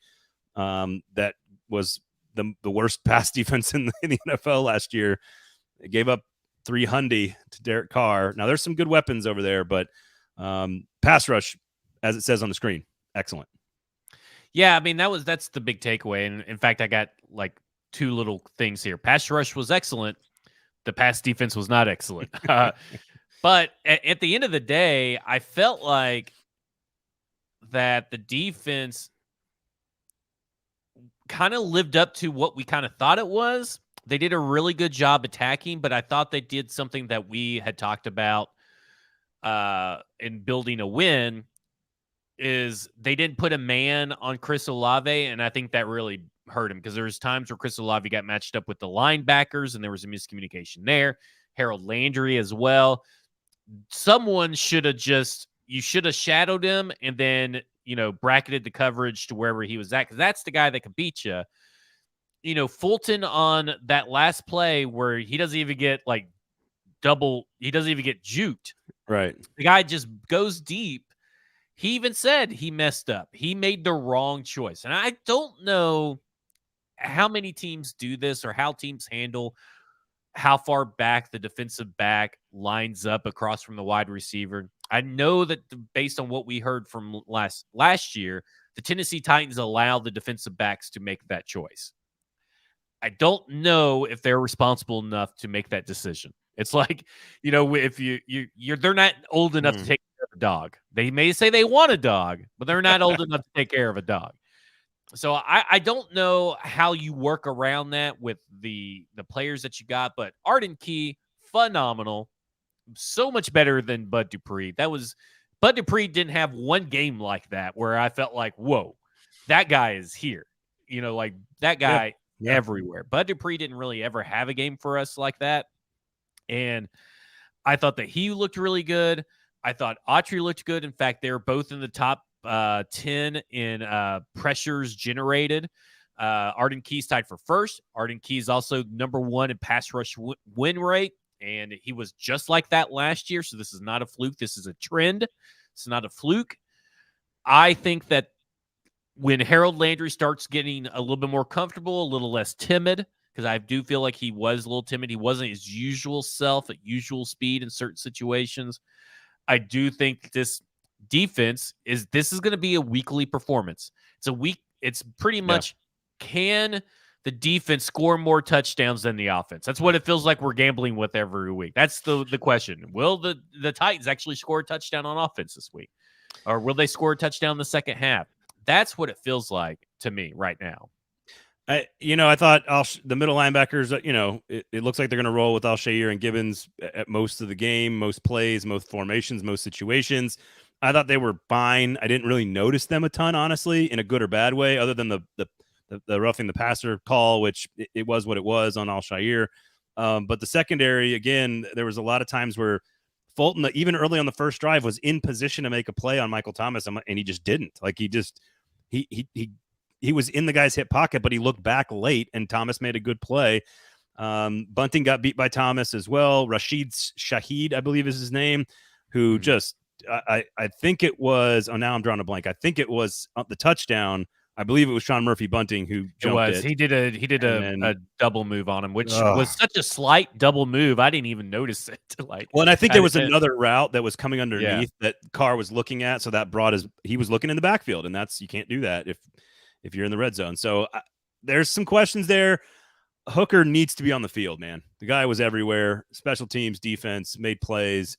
That was the worst pass defense in the NFL last year. It gave up 300 to Derek Carr. Now there's some good weapons over there, but pass rush, as it says on the screen, excellent. Yeah, I mean that's the big takeaway. And in fact, I got like 2 little things here. Pass rush was excellent. The pass defense was not excellent. But at the end of the day, I felt like that the defense kind of lived up to what we kind of thought it was. They did a really good job attacking, but I thought they did something that we had talked about in building a win is they didn't put a man on Chris Olave, and I think that really hurt him because there was times where Chris Olave got matched up with the linebackers, and there was a miscommunication there. Harold Landry as well. Someone should have you should have shadowed him and then, bracketed the coverage to wherever he was at, because that's the guy that could beat you. Fulton on that last play where he doesn't even get he doesn't even get juked. Right. The guy just goes deep. He even said he messed up. He made the wrong choice. And I don't know how many teams do this or how teams handle how far back the defensive back lines up across from the wide receiver. I know that based on what we heard from last year, the Tennessee Titans allowed the defensive backs to make that choice. I don't know if they're responsible enough to make that decision. It's like, if they're not old enough to take care of a dog. They may say they want a dog, but they're not old enough to take care of a dog. So I don't know how you work around that with the players that you got, but Arden Key, phenomenal. So much better than Bud Dupree. Bud Dupree didn't have one game like that where I felt like, whoa, that guy is here. That guy everywhere. Bud Dupree didn't really ever have a game for us like that. And I thought that he looked really good. I thought Autry looked good. In fact, they're both in the top 10 in pressures generated. Arden Key's tied for first. Arden Key's also number 1 in pass rush win rate, and he was just like that last year. So this is not a fluke. This is a trend. It's not a fluke. I think that when Harold Landry starts getting a little bit more comfortable, a little less timid, because I do feel like he was a little timid. He wasn't his usual self at usual speed in certain situations. I do think this defense is going to be a weekly performance. It's pretty much, can the defense score more touchdowns than the offense? That's what it feels like we're gambling with every week. That's the question. Will the Titans actually score a touchdown on offense this week? Or will they score a touchdown in the second half? That's what it feels like to me right now. I thought the middle linebackers, it looks like they're going to roll with Alshair and Gibbons at most of the game, most plays, most formations, most situations. I thought they were fine. I didn't really notice them a ton, honestly, in a good or bad way, other than the roughing the passer call, which it was what it was on Alshair. But the secondary, again, there was a lot of times where Fulton, even early on the first drive, was in position to make a play on Michael Thomas, and he just didn't. He was in the guy's hip pocket, but he looked back late, and Thomas made a good play. Bunting got beat by Thomas as well. Rashid Shaheed, I believe is his name, who just I think it was. Oh, now I'm drawing a blank. I think it was the touchdown. I believe it was Sean Murphy Bunting who jumped it. He did a double move on him, which was such a slight double move. I didn't even notice it. And I think there was another route that was coming underneath that Carr was looking at, so that he was looking in the backfield, and you can't do that if you're in the red zone. So there's some questions there. Hooker needs to be on the field, man. The guy was everywhere. Special teams, defense, made plays.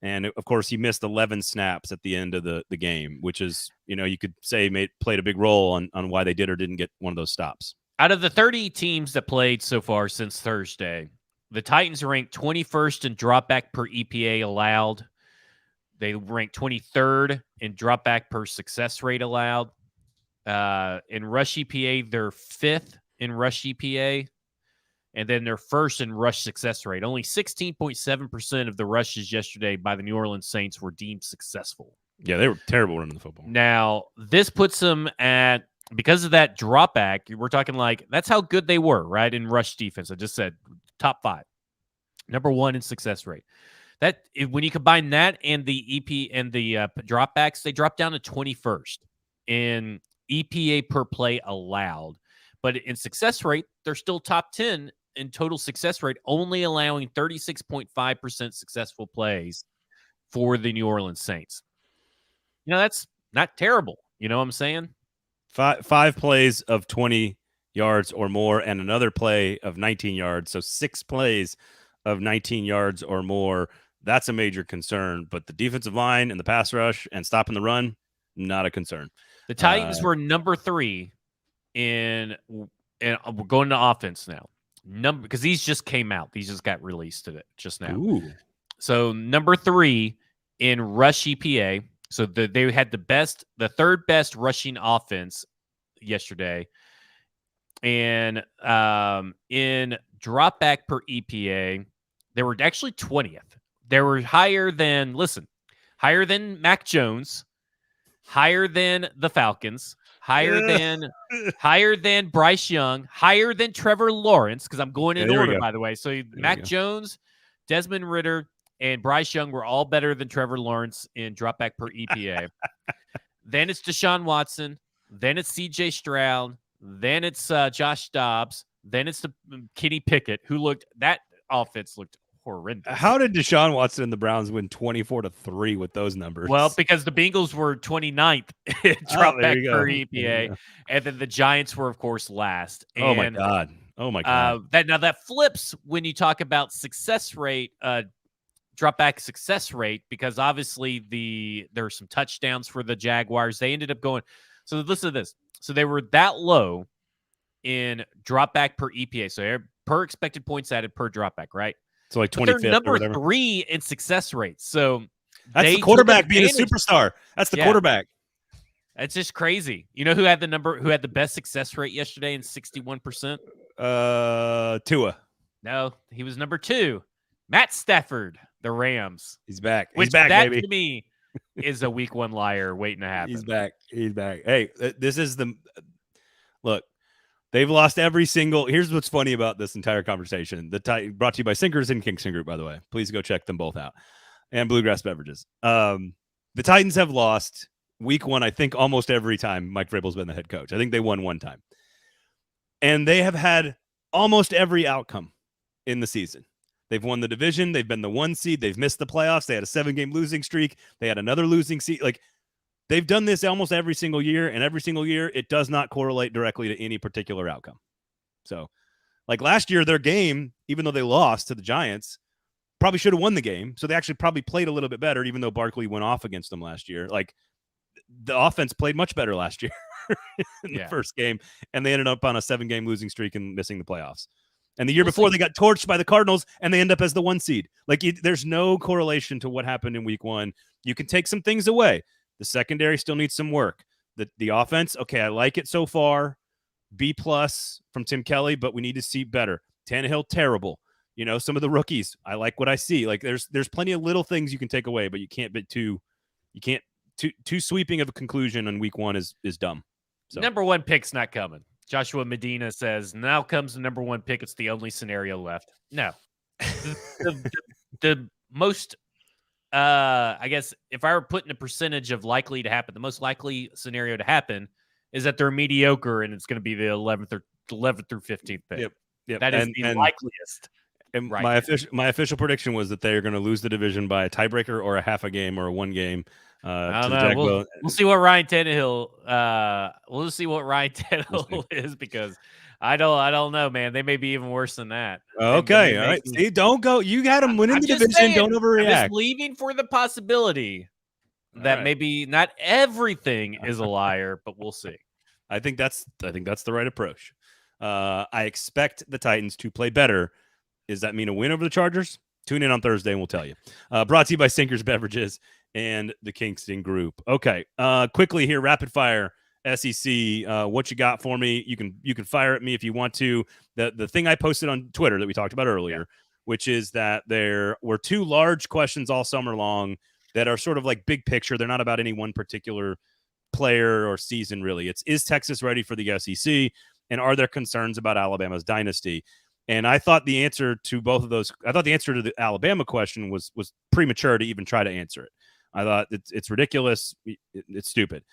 And, of course, he missed 11 snaps at the end of the game, which is, you could say played a big role on why they did or didn't get one of those stops. Out of the 30 teams that played so far since Thursday, the Titans ranked 21st in dropback per EPA allowed. They ranked 23rd in dropback per success rate allowed. In rush EPA, they're 5th in rush EPA. And then they're first in rush success rate. Only 16.7% of the rushes yesterday by the New Orleans Saints were deemed successful. Yeah, they were terrible running the football. Now, this puts them at, because of that drop back, we're talking that's how good they were, right, in rush defense. I just said top 5. Number 1 in success rate. When you combine that and the EP and the dropbacks, they drop down to 21st in EPA per play allowed. But in success rate, they're still top 10 in total success rate, only allowing 36.5% successful plays for the New Orleans Saints. That's not terrible. You know what I'm saying? Five plays of 20 yards or more and another play of 19 yards. So 6 plays of 19 yards or more. That's a major concern. But the defensive line and the pass rush and stopping the run, not a concern. The Titans were number 3 and we're going to offense now. Because these just came out. These just got released today, just now. Ooh. So number 3 in rush EPA. So they had the third best rushing offense yesterday. And in dropback per EPA, They were actually 20th. They were higher than Mac Jones, higher than the Falcons, higher than Bryce Young, higher than Trevor Lawrence, because I'm going in order, by the way. So Mac Jones, Desmond Ridder, and Bryce Young were all better than Trevor Lawrence in dropback per EPA. Then it's Deshaun Watson. Then it's C.J. Stroud. Then it's Josh Dobbs. Then it's the Kenny Pickett, that offense looked horrendous. How did Deshaun Watson and the Browns win 24-3 with those numbers? Well, because the Bengals were 29th dropback per EPA, and then the Giants were, of course, last. And, oh my god! That flips when you talk about success rate, dropback success rate, because obviously there were some touchdowns for the Jaguars. They ended up going. So listen to this. So they were that low in dropback per EPA. So per expected points added per dropback, right? So like 25th. They're number 3 in success rate. So that's the quarterback being a superstar. That's the quarterback. It's just crazy. You know who had the best success rate yesterday in 61%? Tua. No, he was number 2. Matt Stafford, the Rams. He's back. He's back, that baby. To me is a week 1 liar waiting to happen. He's back. Hey, this is look. They've lost every single. Here's what's funny about this entire conversation. Brought to you by Sinkers and Kingston Group, by the way. Please go check them both out. And Bluegrass Beverages. The Titans have lost week 1, I think, almost every time Mike Vrabel's been the head coach. I think they won one time. And they have had almost every outcome in the season. They've won the division. They've been the 1 seed. They've missed the playoffs. They had a 7-game losing streak. They had another losing seed. They've done this almost every single year, and every single year it does not correlate directly to any particular outcome. So, last year, their game, even though they lost to the Giants, probably should have won the game. So they actually probably played a little bit better, even though Barkley went off against them last year. The offense played much better last year in the first game, and they ended up on a 7-game losing streak and missing the playoffs. And the year before, they got torched by the Cardinals, and they end up as the 1 seed. There's no correlation to what happened in week 1. You can take some things away. The secondary still needs some work. The offense, okay, I like it so far. B+ from Tim Kelly, but we need to see better. Tannehill, terrible. Some of the rookies, I like what I see. There's plenty of little things you can take away, but you can't be too sweeping of a conclusion on week 1 is dumb. So. Number 1 pick's not coming. Joshua Medina says, now comes the number 1 pick. It's the only scenario left. No. The most, I guess, if I were putting a percentage of likely to happen, the most likely scenario to happen is that they're mediocre and it's going to be the 11th through 15th pick. Yep. That is the likeliest. And my official prediction was that they're going to lose the division by a tiebreaker or a half a game or a 1 game. I don't know. We'll see what Ryan Tannehill. We'll see what Ryan Tannehill is, because I don't know, man. They may be even worse than that. Okay, all right. See, don't go. You got them winning the division. Saying, don't overreact. I'm just leaving for the possibility that maybe not everything is a liar, but we'll see. I think that's the right approach. I expect the Titans to play better. Does that mean a win over the Chargers? Tune in on Thursday and we'll tell you. Brought to you by Sinkers Beverages and the Kingston Group. Okay, quickly here, rapid fire SEC. What you got for me? You can fire at me if you want to. The thing I posted on Twitter that we talked about earlier, which is that there were 2 large questions all summer long that are sort of like big picture. They're not about any one particular player or season, really. Is Texas ready for the SEC? And are there concerns about Alabama's dynasty? And I thought the answer to both of those, I thought the answer to the Alabama question was premature to even try to answer it. I thought it's ridiculous. It's stupid.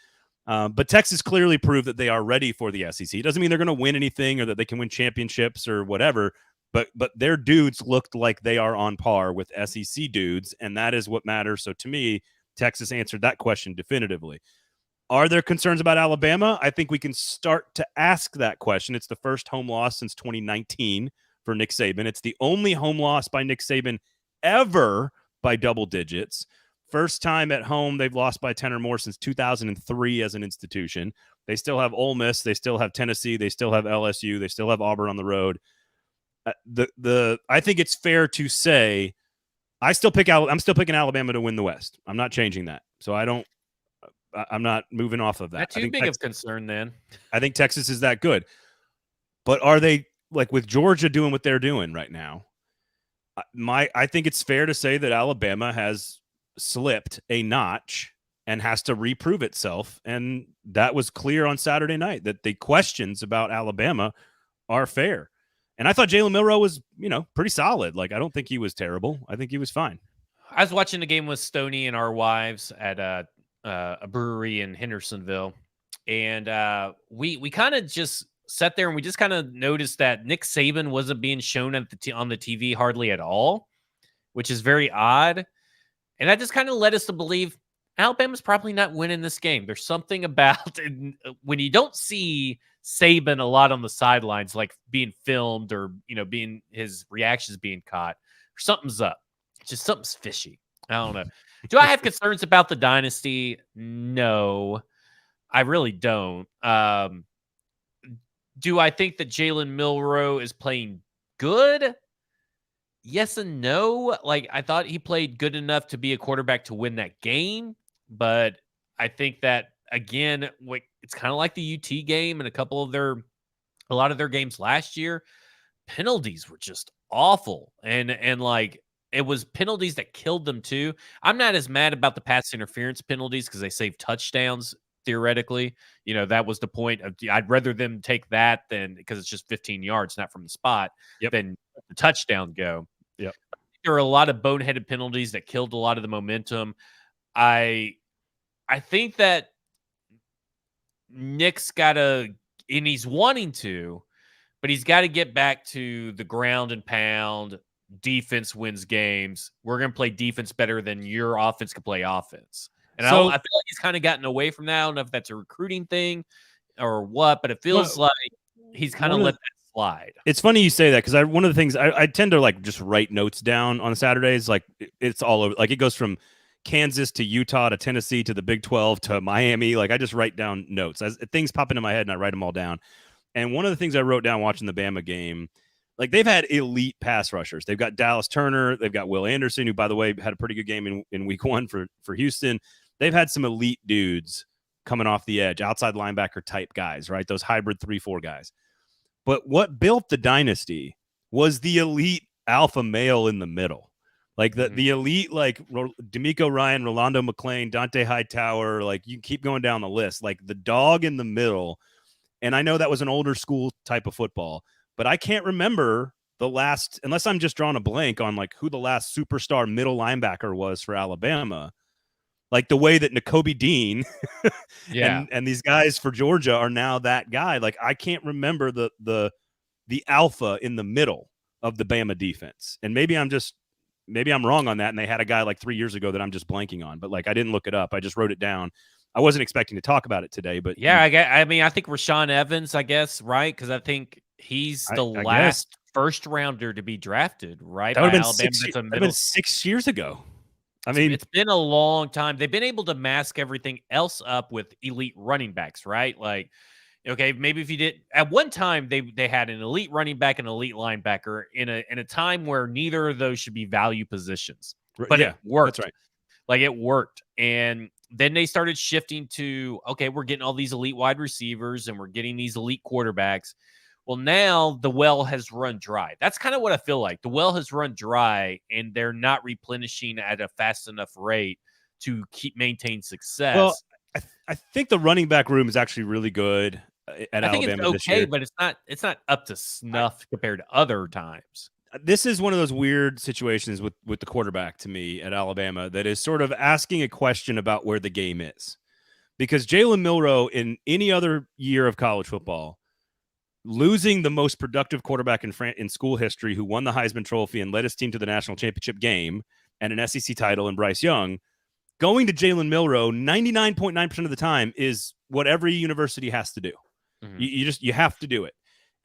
But Texas clearly proved that they are ready for the SEC. It doesn't mean they're going to win anything or that they can win championships or whatever, but their dudes looked like they are on par with SEC dudes, and that is what matters. So to me, Texas answered that question definitively. Are there concerns about Alabama? I think we can start to ask that question. It's the first home loss since 2019 for Nick Saban. It's the only home loss by Nick Saban ever by double digits. First time at home they've lost by 10 or more since 2003 as an institution. They still have Ole Miss. They still have Tennessee. They still have LSU. They still have Auburn on the road. I think it's fair to say I'm still picking Alabama to win the West. I'm not changing that. So I'm not moving off of that. Not too big of concern then. I think Texas is that good. But are they, with Georgia doing what they're doing right now, I think it's fair to say that Alabama has slipped a notch and has to reprove itself. And that was clear on Saturday night, that the questions about Alabama are fair. And I thought Jalen Milroe was, pretty solid. Like, I don't think he was terrible. I think he was fine. I was watching the game with Stoney and our wives at a brewery in Hendersonville, and we kind of just sat there and we just kind of noticed that Nick Saban wasn't being shown on the TV hardly at all, which is very odd. And that just kind of led us to believe Alabama's probably not winning this game. There's something about when you don't see Saban a lot on the sidelines, like being filmed or, being his reactions being caught, something's up. Just something's fishy. I don't know. Do I have concerns about the dynasty? No, I really don't. Do I think that Jalen Milroe is playing good? Yes and no. Like, I thought he played good enough to be a quarterback to win that game, but I think that again, it's kind of like the UT game and a lot of their games last year. Penalties were just awful, and like it was penalties that killed them too. I'm not as mad about the pass interference penalties because they saved touchdowns theoretically. That was the point of. I'd rather them take that than because it's just 15 yards, not from the spot, than the touchdown go. Yep. There are a lot of boneheaded penalties that killed a lot of the momentum. I think that Nick's got to, and he's wanting to, but he's got to get back to the ground and pound. Defense wins games. We're going to play defense better than your offense can play offense. And I feel like he's kind of gotten away from that. I don't know if that's a recruiting thing or what, but it feels like he's kind of let that slide. It's funny you say that because one of the things I tend to like just write notes down on Saturdays. Like it's all over. Like it goes from Kansas to Utah to Tennessee to the Big 12 to Miami. Like I just write down notes as things pop into my head and I write them all down. And one of the things I wrote down watching the Bama game, like they've had elite pass rushers. They've got Dallas Turner. They've got Will Anderson, who, by the way, had a pretty good game in week 1 for Houston. They've had some elite dudes coming off the edge, outside linebacker type guys, right? Those hybrid 3-4 guys. But what built the dynasty was the elite alpha male in the middle. Like the elite, like D'Amico Ryan, Rolando McClain, Dante Hightower, like you keep going down the list, like the dog in the middle. And I know that was an older school type of football, but I can't remember the last, unless I'm just drawing a blank on like who the last superstar middle linebacker was for Alabama. Like the way that Nakobe Dean and these guys for Georgia are now that guy. Like I can't remember the alpha in the middle of the Bama defense. And maybe I'm wrong on that. And they had a guy like 3 years ago that I'm just blanking on, but like I didn't look it up. I just wrote it down. I wasn't expecting to talk about it today, but I think Rashaan Evans, I guess, right? Because I think he's the last first rounder to be drafted, right? That would have been 6 years ago. I mean, it's been a long time. They've been able to mask everything else up with elite running backs, right? Like, okay, maybe if you did at one time, they had an elite running back and an elite linebacker in a time where neither of those should be value positions, but it worked. That's right. Like it worked, and then they started shifting to, okay, we're getting all these elite wide receivers and we're getting these elite quarterbacks. Well, now the well has run dry. That's kind of what I feel like. The well has run dry, and they're not replenishing at a fast enough rate to maintain success. Well, I think the running back room is actually really good at Alabama. I think it's okay, but it's not up to snuff compared to other times. This is one of those weird situations with the quarterback to me at Alabama that is sort of asking a question about where the game is. Because Jalen Milroe in any other year of college football, losing the most productive quarterback in school history who won the Heisman Trophy and led his team to the national championship game and an SEC title in Bryce Young, going to Jalen Milroe 99.9% of the time is what every university has to do. Mm-hmm. You have to do it.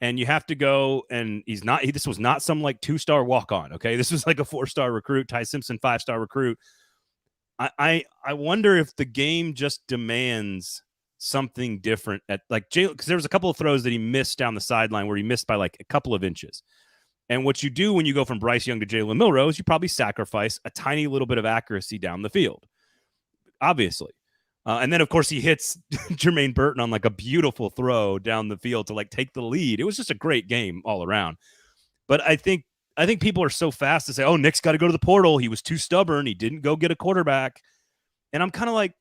And you have to go, and this was not some like 2-star walk-on, okay? This was like a 4-star recruit, Ty Simpson, 5-star recruit. I wonder if the game just demands something different at like Jalen, because there was a couple of throws that he missed down the sideline where he missed by like a couple of inches. And what you do when you go from Bryce Young to Jalen Milroe is you probably sacrifice a tiny little bit of accuracy down the field, obviously. And then, of course, he hits Jermaine Burton on like a beautiful throw down the field to like take the lead. It was just a great game all around. But I think I think people are so fast to say, "Oh, Nick's got to go to the portal. He was too stubborn. He didn't go get a quarterback." And I'm kind of like,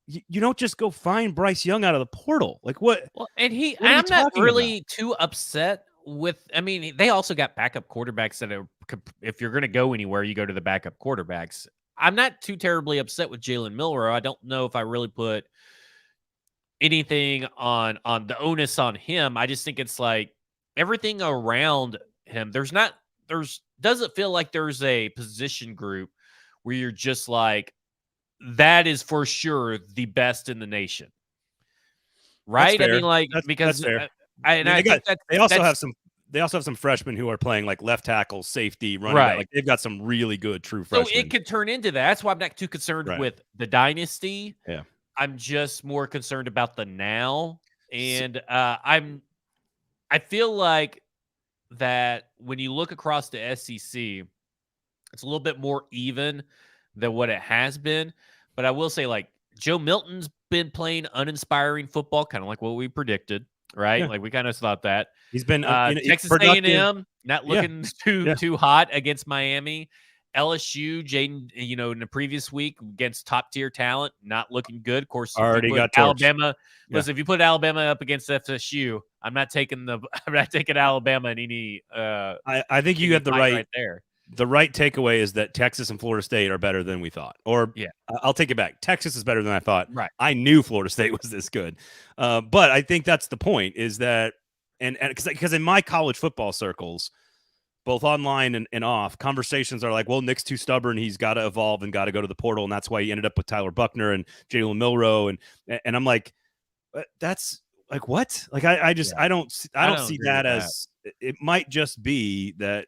you don't just go find Bryce Young out of the portal. Like what? Well, and What are we I'm not talking about? really too upset with. I mean, they also got backup quarterbacks that are. If you're going to go anywhere, you go to the backup quarterbacks. I'm not too terribly upset with Jalen Milroe. I don't know if I really put anything on the onus on him. I just think it's like everything around him. There's doesn't feel like there's a position group where you're just like that is for sure the best in the nation. That's Right? I fair. mean, like, That's because fair. I They think also that's have some. They also have some freshmen who are playing like left tackle, safety, running back. right. Like they've got some really good true So it freshmen. could turn into that. That's why I'm not too concerned Right. with the dynasty. Yeah. I'm just more concerned about the now. S- And I feel like that when you look across the SEC, it's a little bit more even than what it has been. But I will say, like, Joe Milton's been playing uninspiring football, kind of like what we predicted, right? Yeah. Like we kind of thought that. He's been Texas productive. A&M not Yeah. looking Yeah. too hot against Miami. LSU, Jaden, in the previous week against top tier talent, not looking good. Of course, if you Already put got torched. Alabama. Yeah. Listen, if you put Alabama up against FSU, I'm not taking Alabama in any. I think you got the right there. The right takeaway is that Texas and Florida State are better than we thought. Or Yeah. I'll take it back. Texas is better than I thought. Right. I knew Florida State was this good. But I think that's the point is that, and because in my college football circles, both online and off, conversations are like, well, Nick's too stubborn. He's got to evolve and got to go to the portal. And that's why he ended up with Tyler Buckner and Jalen Milroe. And I'm like, that's like, what? Like, I don't see that as, it might just be that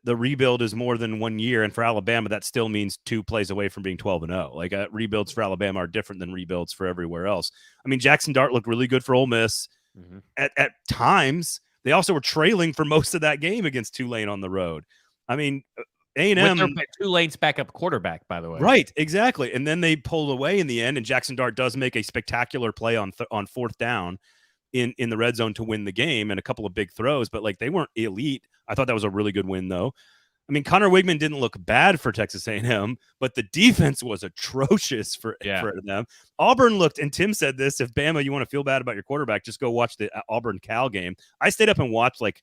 the rebuild is more than 1 year. And for Alabama, that still means 2 plays away from being 12-0. Like rebuilds for Alabama are different than rebuilds for everywhere else. I mean, Jackson Dart looked really good for Ole Miss at times. They also were trailing for most of that game against Tulane on the road. I mean, A&M. Tulane's backup quarterback, by the way. Right, exactly. And then they pulled away in the end, and Jackson Dart does make a spectacular play on 4th down in the red zone to win the game and a couple of big throws, but like they weren't elite. I thought that was a really good win, though. I mean, Connor Wigman didn't look bad for Texas A&M, but the defense was atrocious for them. Auburn looked, and Tim said this, if Bama, you want to feel bad about your quarterback, just go watch the Auburn-Cal game. I stayed up and watched like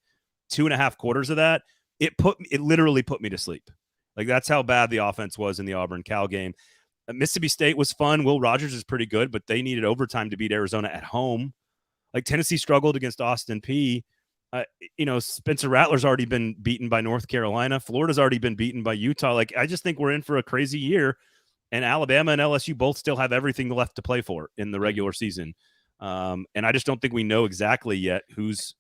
2.5 quarters of that. It literally put me to sleep. Like that's how bad the offense was in the Auburn-Cal game. Mississippi State was fun. Will Rogers is pretty good, but they needed overtime to beat Arizona at home. Like Tennessee struggled against Austin Peay. Spencer Rattler's already been beaten by North Carolina. Florida's already been beaten by Utah. Like, I just think we're in for a crazy year. And Alabama and LSU both still have everything left to play for in the regular season. And I just don't think we know exactly yet who's.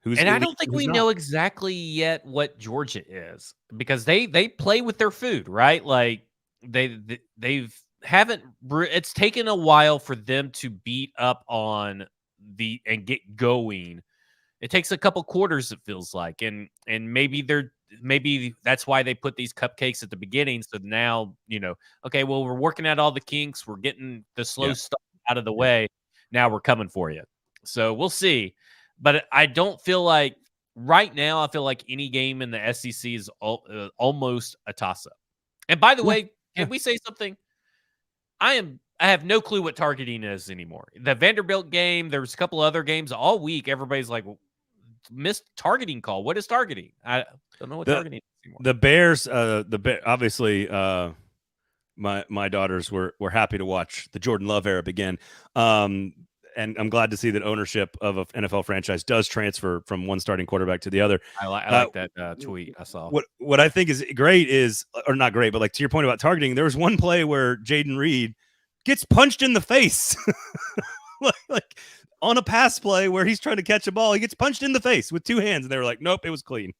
And I don't think we know exactly yet what Georgia is because they play with their food, right? Like they've haven't. It's taken a while for them to beat up on and get going. It takes a couple quarters, it feels like, and maybe that's why they put these cupcakes at the beginning. So now okay, well we're working out all the kinks, we're getting the slow stuff out of the way. Now we're coming for you. So we'll see, but I don't feel like right now. I feel like any game in the SEC is almost a toss up. And by the way, can we say something? I have no clue what targeting is anymore. The Vanderbilt game, there was a couple other games all week. Everybody's like, missed targeting call. What is targeting? I don't know what targeting is anymore. The Bears, obviously, my daughters were happy to watch the Jordan Love era begin. And I'm glad to see that ownership of an NFL franchise does transfer from one starting quarterback to the other. I like that tweet I saw. What I think is great is, or not great, but like to your point about targeting, there was one play where Jaden Reed gets punched in the face. like on a pass play where he's trying to catch a ball, he gets punched in the face with 2 hands, and they were like, nope, it was clean.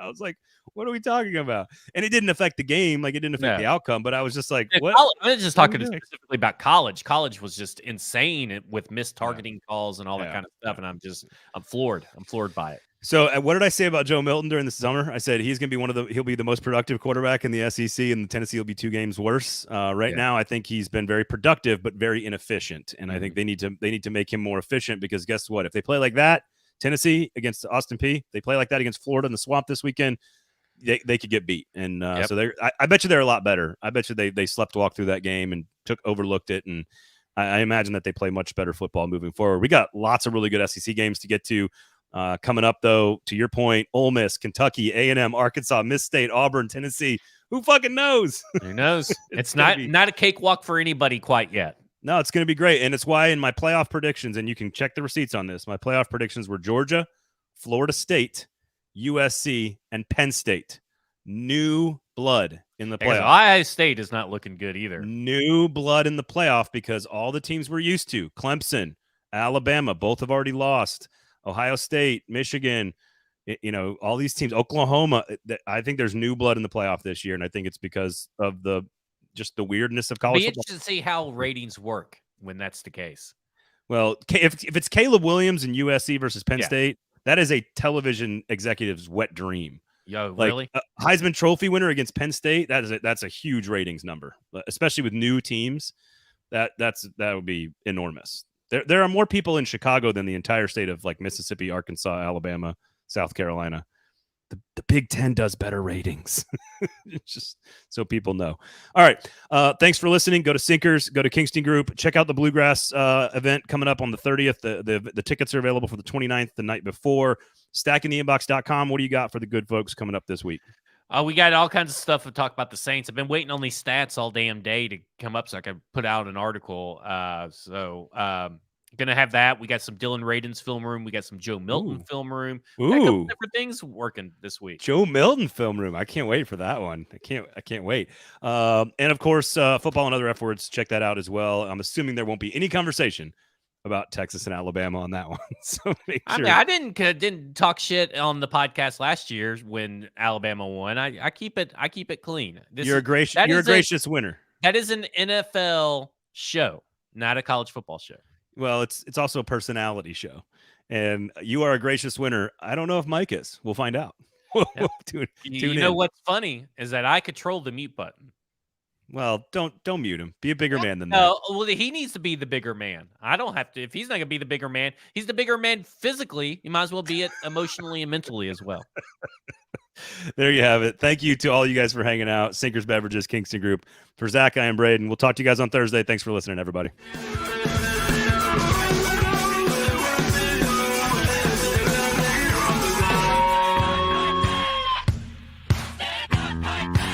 I was like, what are we talking about? And it didn't affect the game, like it didn't affect the outcome, but I was just like, what? I was just talking specifically about college. College was just insane with missed targeting calls and all that kind of stuff, and I'm floored. I'm floored by it. So what did I say about Joe Milton during the summer? I said he's going to be he'll be the most productive quarterback in the SEC, and Tennessee will be 2 games worse. Now, I think he's been very productive, but very inefficient. And I think they need to make him more efficient because guess what? If they play like that, Tennessee against Austin Peay. They play like that against Florida in the Swamp this weekend. They could get beat. And so I bet you they're a lot better. I bet you they slept walk through that game and overlooked it. And I imagine that they play much better football moving forward. We got lots of really good SEC games to get to. Coming up, though, to your point, Ole Miss, Kentucky, A&M, Arkansas, Miss State, Auburn, Tennessee. Who fucking knows? Who knows? it's not a cakewalk for anybody quite yet. No, it's going to be great. And it's why in my playoff predictions, and you can check the receipts on this, my playoff predictions were Georgia, Florida State, USC, and Penn State. New blood in the playoff. Ohio State is not looking good either. New blood in the playoff because all the teams we're used to, Clemson, Alabama, both have already lost. Ohio State, Michigan, all these teams, Oklahoma. I think there's new blood in the playoff this year, and I think it's because of the weirdness of college football. Interested to see how ratings work when that's the case. Well, if it's Caleb Williams and USC versus Penn State, that is a television executive's wet dream. Yo, really? Heisman Trophy winner against Penn State, that's a huge ratings number, especially with new teams. That would be enormous. There are more people in Chicago than the entire state of like Mississippi, Arkansas, Alabama, South Carolina. The Big Ten does better ratings. Just so people know. All right. Thanks for listening. Go to Sinkers, go to Kingston Group. Check out the Bluegrass event coming up on the 30th. The tickets are available for the 29th, the night before. Stackingtheinbox.com. What do you got for the good folks coming up this week? We got all kinds of stuff to talk about the Saints. I've been waiting on these stats all damn day to come up so I can put out an article. Gonna have that. We got some Dylan Radin's film room. We got some Joe Milton film room. Got a couple different things working this week. Joe Milton film room. I can't wait for that one. I can't wait. And of course, football and other F words. Check that out as well. I'm assuming there won't be any conversation about Texas and Alabama on that one. So make sure. I didn't talk shit on the podcast last year when Alabama won. I keep it clean. You're a gracious winner. That is an NFL show, not a college football show. Well, it's also a personality show, and you are a gracious winner. I don't know if Mike is. We'll find out. Tune in. What's funny is that I control the mute button. Well, don't mute him. Be a bigger man than that. No, well, he needs to be the bigger man. I don't have to. If he's not gonna be the bigger man, he's the bigger man physically. You might as well be it emotionally and mentally as well. There you have it. Thank you to all you guys for hanging out. Sinkers Beverages, Kingston Group. For Zach, I am Braden. We'll talk to you guys on Thursday. Thanks for listening, everybody.